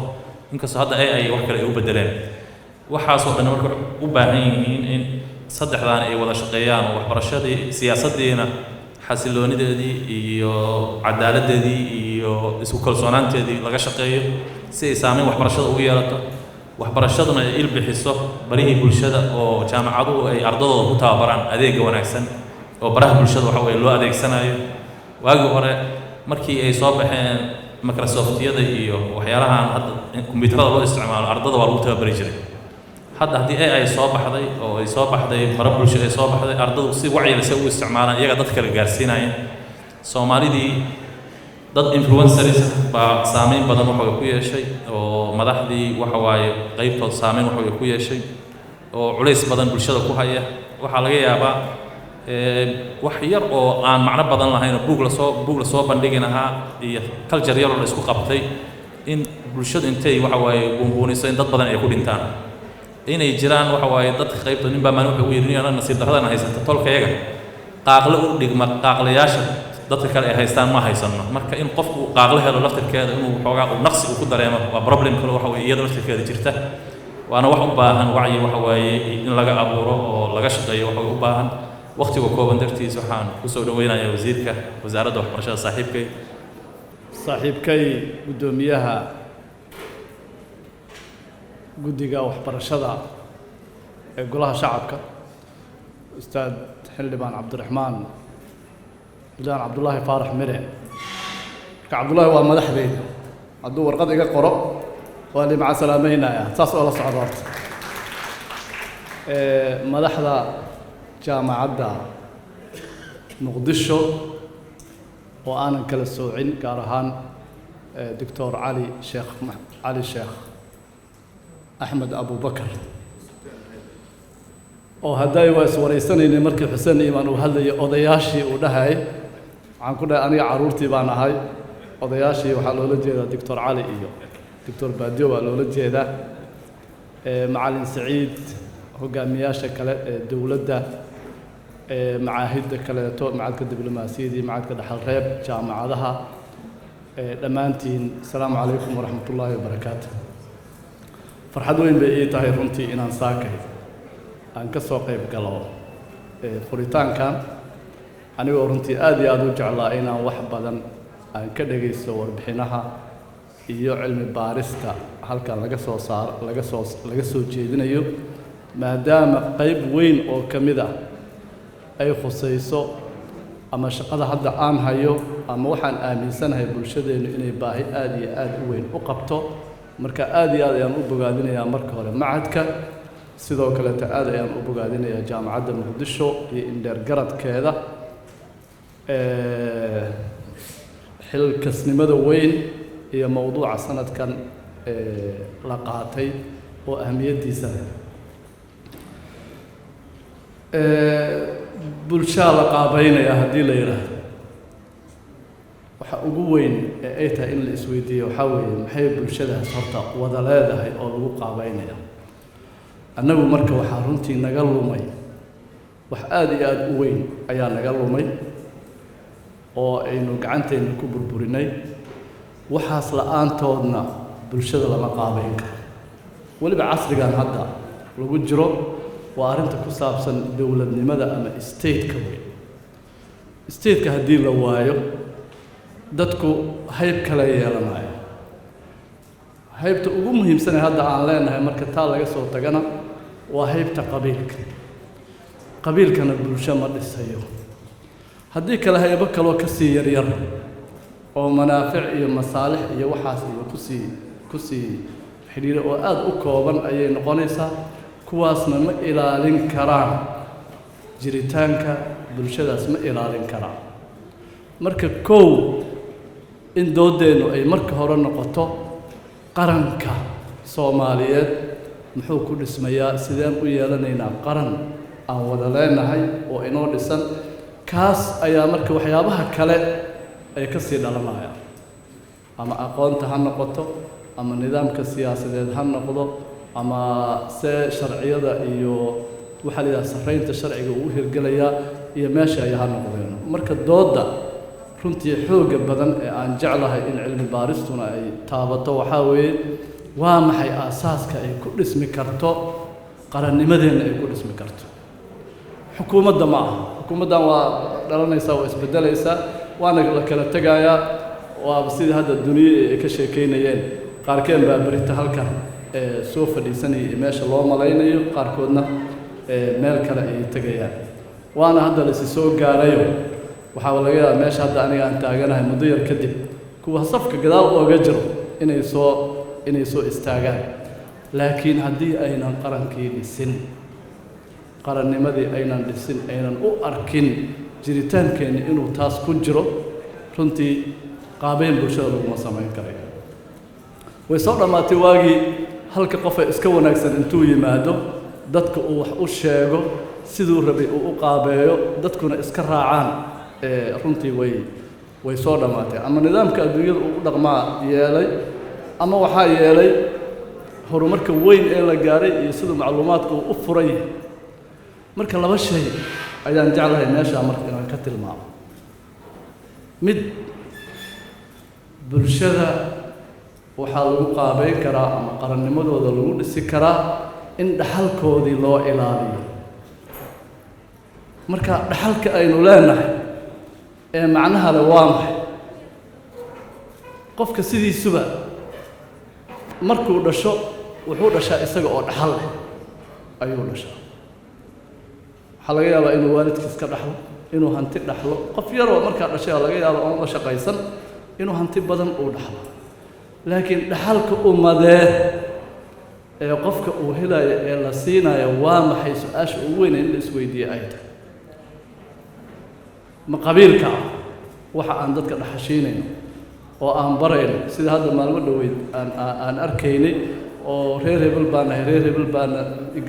inkastoo hadda ay wax kale ay u bedeleen waxaasoo dhan marka u baahan yihiin in saddexdaan ay wada shaqeeyaan oo waxbarashadii siyaasaddiina xasilloonideedii iyo cadaaladdeedii iyo isku kalsoonaanteedii laga shaqeeyo si ay saamayn waxbarashada ugu yeelato waxbarashaduna ay ilbixiso barihii bulshada oo jaamacaduhu ay ardadooda ku tababaraan adeegga wanaagsan oo baraha bulshada waxa weeye loo adeegsanayo waagii hore markii ay soo baxeen microsoft-yada iyo waxyaalahan hadda kombiyuutarada loo isticmaalo ardada waa lagu tababari jiray hadda haddii AI soo baxday oo ay soo baxday bara bulsho ay soo baxday ardadu si wacyi si u isticmaalaan iyaga dad kale gaarsiinaya Soomaalidii dad influencers baa saameyn badan waxa ku yeeshay oo madaxdii waxa waaye qaybtood saameyn waxa ku yeeshay oo culays badan bulshada ku haya waxa laga yaabaa wax yar oo aan macno badan lahayn oo buug la soo bandhiginaha iyo culture yar oo la isku qabtay in bulshadu intay waxa waaye buunbuuniso in dad badan ay ku dhintaan inay jiraan waxa waaye dadka qaybta nin baa maalin wuxuu u yidhi nasiib darradan haysata tolkayaga qaaqle u dhigma qaaqlayaasha dadka kale ay haystaan ma haysano marka in qofku qaaqle helo laftirkeeda inuu xoogaa uu naqsi uu ku dareemo waa problem kale waxa weeye iyada laftirkeeda jirta waana wax u baahan wacyi waxa waaye in laga abuuro oo laga shaqeeyo waxa u baahan waqtiga kooban dartiis waxaan ku soo dhaweynayaa wasiirka wasaaradda waxbarashada saaxiibkay gudoomiyaha guddiga waxbarashada ee golaha shacabka ustaad xildhibaan cabdiraxmaan xildhibaan cabdulaahi faarax mire marka cabdulaahi waa madaxdeyda hadduu warqad iga qoro waa li maca salaamaynayaa saas oo la socda horta madaxda jaamacadda muqdisho oo aanan kala soocin gaar ahaan doctor cali sheekh axmed abubakar oo hadday waa iswaraysanaynay markii xuseen imaan uu hadlayay odayaashii uu dhahay waxaan ku dhahay aniga carruurtii baan ahay odayaashii waxaa loola jeedaa doctor cali iyo doctor baadiyo waa loola jeedaa macalin saciid hogaamiyaasha kale ee dowladda macaahidda kaleeto macadka diblomaasiyadii macadka dhaxalreeb jaamacadaha dhammaantiin asalaamu calaykum waraxmatullaahi wabarakaatu farxad weyn bay ii tahay runtii inaan saakay aan ka soo qayb galo furitaankan anigoo runtii aad iyo aad u jeclaa inaan wax badan aan ka dhagaysto warbixinaha iyo cilmi baarista halkan laga soo jeedinayo maadaama qayb weyn oo ka mid ah ay khusayso ama shaqada hadda aan hayo ama waxaan aaminsanahay bulshadeennu inay baahi aad iyo aad u weyn u qabto marka aad iyo aad ayaan u bogaadinayaa marka hore macadka sidoo kaleeta aad ayaan u bogaadinayaa jaamacadda muqdisho iyo indheergaradkeeda xilkasnimada weyn iyo mowduuca sanadkan la qaatay oo ahmiyaddiisa leh bulshaa la qaabaynaya haddii la yidhaahdo waxa ugu weyn ee ay tahay in la isweydiiyo waxaa weeye maxay bulshadaas horta wada leedahay oo lagu qaabaynaya annagu marka waxaa runtii naga lumay wax aad iyo aad u weyn ayaa naga lumay oo aynu gacanteenna ku burburinay waxaas la-aantoodna bulshada lama qaabayn karo weliba casrigan hadda lagu jiro waa arrinta ku saabsan dowladnimada ama stateka weyn stateka haddii la waayo dadku hayb kale yeelanayo haybta ugu muhiimsan ee hadda aan leenahay marka taa laga soo tagana waa haybta qabiilka qabiilkana bulsho ma dhisayo haddii kale haybo kaloo ka sii yaryar oo manaafic iyo masaalix iyo waxaas iyo kusii xidhiira oo aad u kooban ayay noqonaysaa kuwaasna ma ilaalin karaan jiritaanka bulshadaas ma ilaalin karaan marka kow in doodeennu ay marka hore noqoto qaranka soomaaliyeed muxuu ku dhismayaa sideen u yeelanaynaa qaran aan wada leenahay oo inoo dhisan kaas ayaa marka waxyaabaha kale ay ka sii dhalanayaan ama aqoonta ha noqoto ama nidaamka siyaasadeed ha noqdo ama see sharciyada iyo waxaa la yidhaha sarraynta sharciga uu u hirgelayaa iyo meesha ay ha noqdeen marka doodda runtii xoogga badan ee aan jeclahay in cilmi baaristuna ay taabato waxaa weeye waa maxay aasaaska ay ku dhismi karto qarannimadeenna ay ku dhismi karto xukuumadda ma aha xukuumaddan waa dhalanaysaa waa isbeddelaysaa waana la kala tegayaa waaba sidii hadda duniya ay ka sheekaynayeen qaarkeen baa berita halkan soo fadhiisanayay meesha loo malaynayo qaarkoodna meel kale ay tegayaan waana hadda la isi soo gaarayo waxaa laga yaabaa meesha hadda aniga aan taaganahay muddo yar kadib kuwa safka gadaal ooga jiro inay soo istaagaan laakiin haddii aynan qarankii dhisin qarannimadii aynan dhisin aynan u arkin jiritaankeenni inuu taas ku jiro runtii qaabayn bulshada laguma samayn karayo way soo dhammaatay waagii halka qofa iska wanaagsan intuu yimaado dadka uu wax u sheego siduu rabay uu u qaabeeyo dadkuna iska raacaan runtii way soo dhammaatay ama nidaamka adduunyada uu u dhaqmaa yeelay ama waxaa yeelay horumarka weyn ee la gaaray iyo siduu macluumaadku uu u furan yahay marka laba shay ayaan jeclahay meeshaa marka inaan ka tilmaamo mid bulshada waxaa lagu qaabayn karaa ama qarannimadooda lagu dhisi karaa in dhaxalkoodii loo ilaaliyo marka dhaxalka aynu leenahay ee macnaha le waa maxay qofka sidiisuba markuu dhasho wuxuu dhashaa isaga oo dhaxal leh ayuu dhashaa waxaa laga yaabaa inuu waalidkiis ka dhaxlo inuu hanti dhaxlo qof yaroo markaa dhashay laga yaabo oon la shaqaysan inuu hanti badan uu dhaxlo laakiin dhaxalka ummadee ee qofka uu helayo ee la siinayo waa maxay su-aasha ugu weyn in la isweydiiye ay tahay ma qabiilka ah waxa aan dadka dhaxashiinayno oo aan barayno sida hadda maalmo dhoweyd aan arkaynay oo reer hebel baan nahay reer hebel baan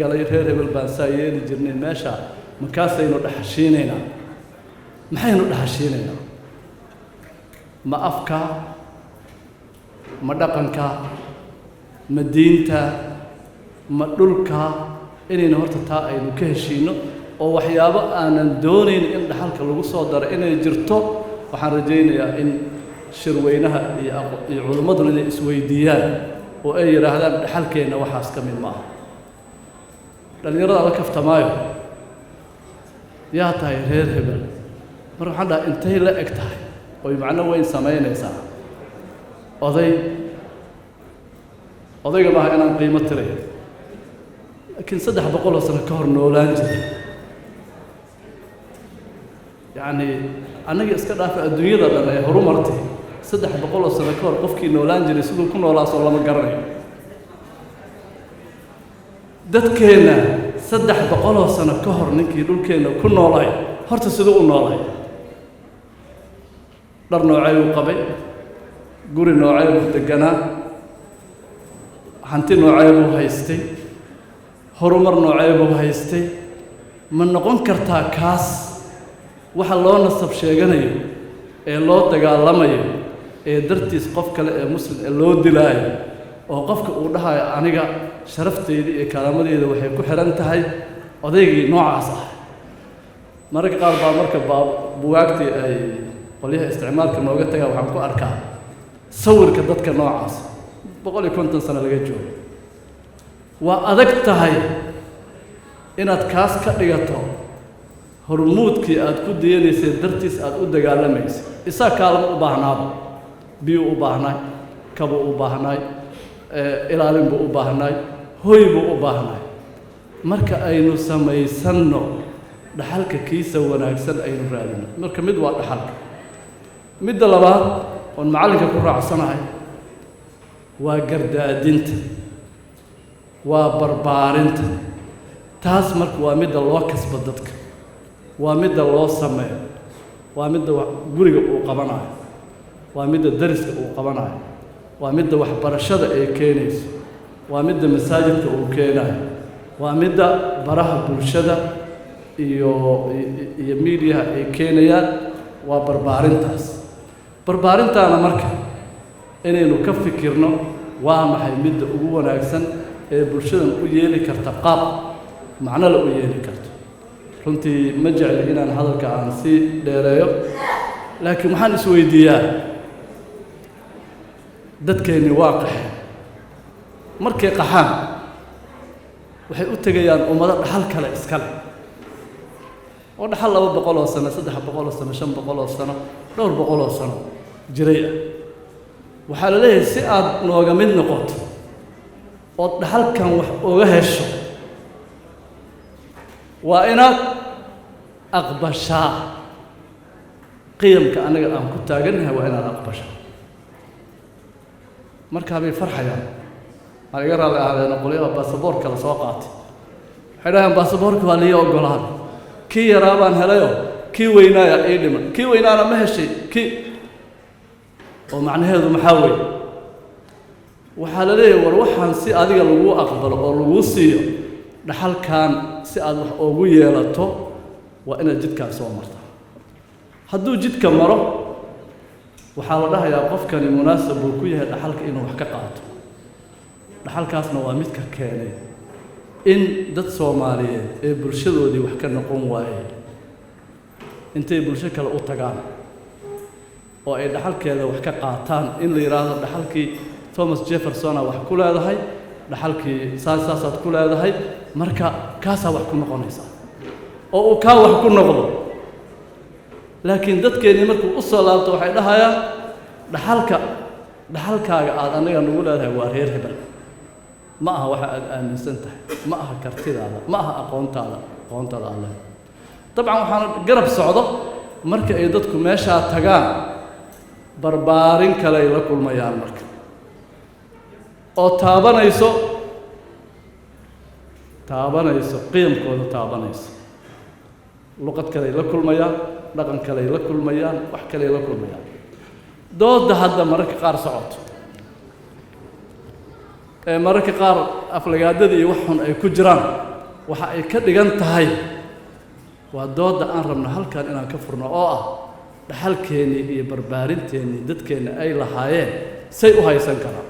galay reer hebel baan saa yeeli jirnay meesha markaasaynu dhaxashiinaynaa maxaynu dhaxashiinaynaa ma afka ma dhaqanka ma diinta ma dhulka inaynu horta taa aynu ka heshiino oo waxyaabo aanan doonayn in dhaxalka lagu soo daro inay jirto waxaan rajaynayaa in shirweynaha iyo culimmaduna inay isweydiiyaan oo ay yidhaahdaan dhaxalkeenna waxaas ka mid ma aha dhallinyarada la kaftamaayo yaa tahay reer hebel marka waxaan dhahaa intay la eg tahay oy macno weyn samaynaysaa odayga maaha inaan qiimo tirayo laakiin 300 sano ka hor noolaan jiray yacni annaga iska dhaafa adduunyada dhan ee horumartay 300 sano ka hor qofkii noolaan jiray siduu ku noolaasoo lama garanayo dadkeenna 300 sano ka hor ninkii dhulkeenna ku noolay horta siduu u noolay dhar noocay uu qabay guri noocay uu deganaa hanti noocay buu haystay horumar noocay buu haystay ma noqon kartaa kaas waxa loo nasab sheeganayo ee loo dagaalamayo ee dartiis qof kale ee muslim ee loo dilaayo oo qofka uu dhahayo aniga sharafteyda iyo karaamadeeda waxay ku xiran tahay odaygii noocaas ah mararka qaar baa marka buwaagtii ay qolyaha isticmaalka nooga tagaa waxaan ku arkaa sawirka dadka noocaas 150 sano laga joogo waa adag tahay inaad kaas ka dhigato hormuudkii aad ku dayanaysay dartiis aad u dagaalamaysay isaa kaalmo u baahnaaba biyo u baahnaay kabo u baahnaay ilaalin buu u baahnaay hoy buu u baahnaay marka aynu samaysanno dhaxalka kiisa wanaagsan aynu raadino marka mid waa dhaxalka midda labaad oon macallinka ku raacsanahay waa gardaadinta waa barbaarinta taas marka waa midda loo kasbo dadka waa midda loo sameeyo waa midda guriga uu qabanayo waa midda dariska uu qabanayo waa midda waxbarashada ay keenayso waa midda masaajidka uu keenayo waa midda baraha bulshada iyo miidiyaha ay keenayaan waa barbaarintaas barbaarintaana marka inaynu ka fikirno waa maxay midda ugu wanaagsan ee bulshadan u yeeli karta qaab macno la u yeeli karto runtii ma jecli inaan hadalka aan sii dheereeyo laakiin waxaan isweydiiyaa dadkeenni waa qaxeen markay qaxaan waxay u tegayaan ummado dhaxal kale iska leh oo dhaxal 200 sano 300 sano 500 sano dhowr boqol sano jiray ah waxaa la leeyahay si aad nooga mid noqoto ood dhaxalkan wax uga hesho waa inaad aqbashaa qiyamka anaga aan ku taagannahay waa inaad aqbashaa markaa bay farxayaan waxaa iga raali ahaadeen qolyaha baasaboorka la soo qaatay waxay dhahaan baasaboorka waa lii oggolaaday kii yaraa baan helayo kii weynaaya ii dhiman kii weynaana ma heshay kii oo macnaheedu maxaa weeye waxaa la leeyahay war waxaan si adiga lagu aqbalo oo lagu siiyo dhaxalkan si aad wax ugu yeelato waa inaad jidkaan soo martaa hadduu jidka maro waxaa la dhahayaa qofkani munaasab buu ku yahay dhaxalka inuu wax ka qaato dhaxalkaasna waa midka keenay in dad Soomaaliyeed ee bulshadoodii wax ka noqon waayay intay bulsho kale u tagaan oo ay dhaxalkeeda wax ka qaataan in la yiraahdo dhaxalkii Thomas Jefferson wax ku leedahay dhaxalkii saasaad ku leedahay marka kaasa wax ku noqonaysa oo uu ka wax ku noqdo laakiin dadkeeni markuu u soo laabto waxay dhahayaan dhaxalkaaga aad anaga nagu leedahay waa reer hebel ma aha waxa aad aaminsan tahay ma aha kartidaada ma aha aqoontaada alle dabcan waxaan garab socdo marka ay dadku meeshaa tagaan barbaarin kale ay la kulmayaan marka oo taabanayso qiyamkooda taabanayso luqad kale ay la kulmayaan dhaqan kale ay la kulmayaan wax kale ay la kulmayaan dooda hadda mararka qaar socoto ee mararka qaar aflagaadada iyo wax xun ay ku jiraan waxa ay ka dhigan tahay waa dooda aan rabno halkan inaan ka furno oo ah dhaxalkeennii iyo barbaarinteennii dadkeenna ay lahaayeen say u haysan karaan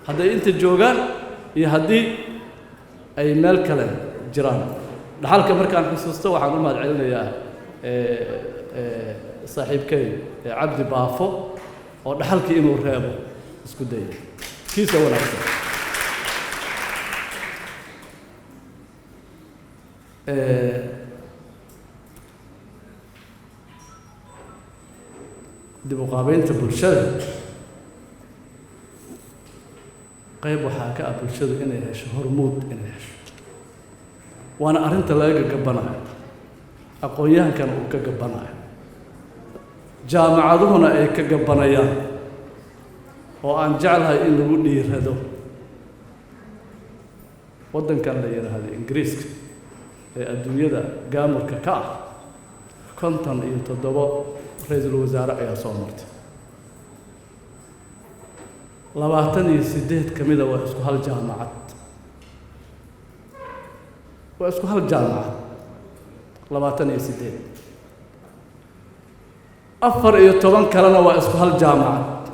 hadday inta joogaan iyo haddii ay meel kale jiraan dhaxalka markaan xusuusto waxaan u mahad celinayaa saaxiibkay cabdi baafo oo dhaxalkii inuu reebo isku dayay kiisa wanaagsan dib u qaabeynta bulshada qayb waxaa ka ah bulshadu inay hesho hormuud inay hesho waana arrinta laga gabanayo aqoon-yahankana uu ka gabanayo jaamacaduhuna ay ka gabanayaan oo aan jeclahay in lagu dhiirado waddankan la yidhaahdo ingiriiska ee adduunyada gaamurka ka ah 57 ra-iisul wasaare ayaa soo martay 28 ka mida waa isku hal jaamacad waa isku hal jaamacad 28 14 kalena waa isku hal jaamacad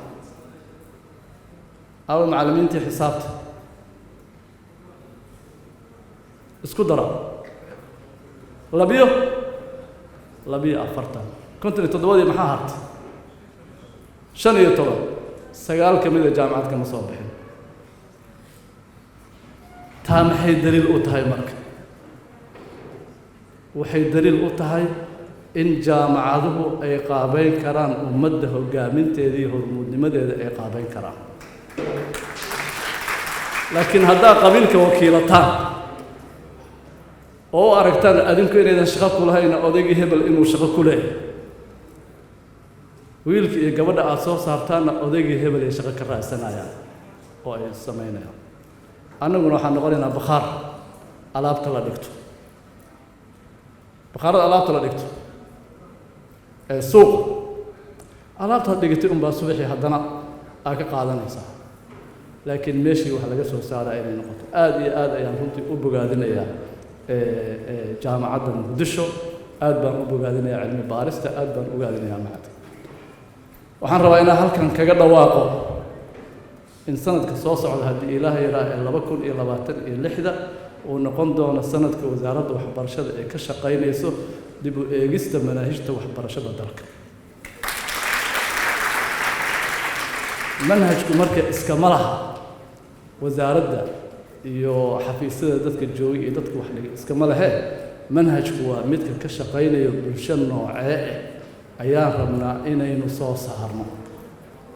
awa macallimiintii xisaabta isku dara labiyo 40 57 maxaa hartay 15 9 ka mid ah jaamacadka ma soo bixin taa maxay daliil u tahay marka waxay daliil u tahay in jaamacaduhu ay qaabeyn karaan ummadda hogaaminteeda iyo hormuudnimadeeda ay qaabeyn karaan laakiin haddaa qabiilka wakiilataan oo u aragtaan adinku inaydan shaqo ku lahayn odaygii hebel inuu shaqo ku leeyahay wiilka iyo gabadha aad soo saartaanna odaygii hebel ay shaqo ka raadsanayaan oo ay samaynayaan annaguna waxaan noqonaynaa bakhaar alaabta la dhigto bakhaarada alaabta la dhigto ee suuqa alaabtaad dhigatay unbaa subaxii haddana aad ka qaadanaysaa laakiin meeshii wax laga soo saaraa inay noqoto aad iyo aad ayaan runtii u bogaadinayaa jaamacadda muqdisho aad baan u bogaadinayaa cilmi baarista aad baan u bogaadinayaa macadka waxaan rabaa inaan halkan kaga dhawaaqo in sanadka soo socda haddii ilaaha yaraa ee 2026 uu noqon doono sanadka wasaaradda waxbarashada ee ka shaqaynayso dib u eegista manaahijta waxbarashada dalka manhajku marka iskama laha wasaaradda iyo xafiisyada dadka jooga iyo dadka wax dhiga iskama lahe manhajku waa midka ka shaqaynayo bulsho noocee ayaan rabnaa inaynu soo saarno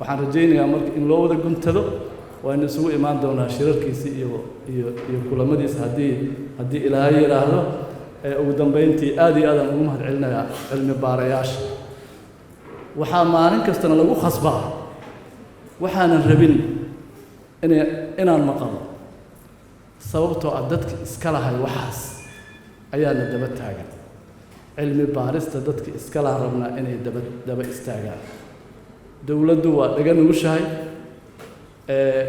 waxaan rajaynayaa marka in loo wada guntado waanu isugu imaan doonaa shirarkiisii iyo kulamadiisa haddii ilaahay yidhaahdo ugu dambeyntii aad iyo aadaan ugu mahad celinayaa cilmi baarayaasha waxaa maalin kastana lagu khasbaa waxaanan rabin inaan maqalo sababtoo ah dadka iska lahay waxaas ayaana daba taagan cilmi baarista dadka iska laha rabnaa inay daba istaagaan dowladdu waa dhaga nugushahay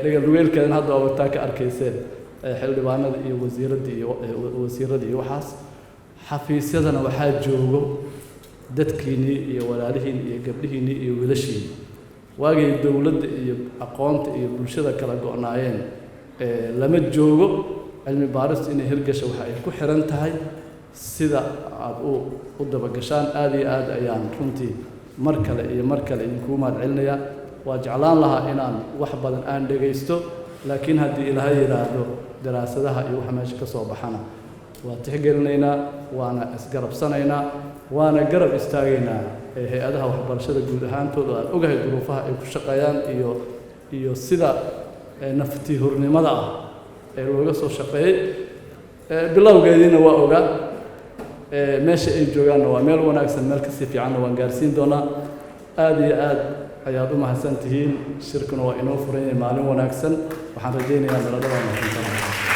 dhaga nugeelkeedan hadda waa wataa ka arkayseen xildhibaanada iyo wasiiradii iyo waxaas xafiisyadana waxaa joogo dadkiinnii iyo walaalihiinni iyo gabdhihiinnii iyo wiilashiinni waagay dowladda iyo aqoonta iyo bulshada kala go'naayeen lama joogo cilmi baaristu inay hirgasho waxa ay ku xiran tahay sida aad u dabagashaan aad iyo aad ayaan runtii mar kale idinkuu mahad celinayaa waa jeclaan lahaa inaan wax badan aan dhegaysto laakiin haddii ilaahay yidhaahdo daraasadaha iyo waxa meesha ka soo baxana waa tixgelinaynaa waana isgarabsanaynaa waana garab istaagaynaa hay-adaha waxbarashada guud ahaantooda aan ogahay duruufaha ay ku shaqeeyaan iyo sida naftii hurnimada ah ee looga soo shaqeeyey bilowgeediina waa ogaa meesha ay joogaanna waa meel wanaagsan meel kasii fiicanna waan gaarsiin doonaa aad iyo aad ayaad u mahadsan tihiin shirkuna waa inoo furan yahay maalin wanaagsan waxaan rajaynayaa daladada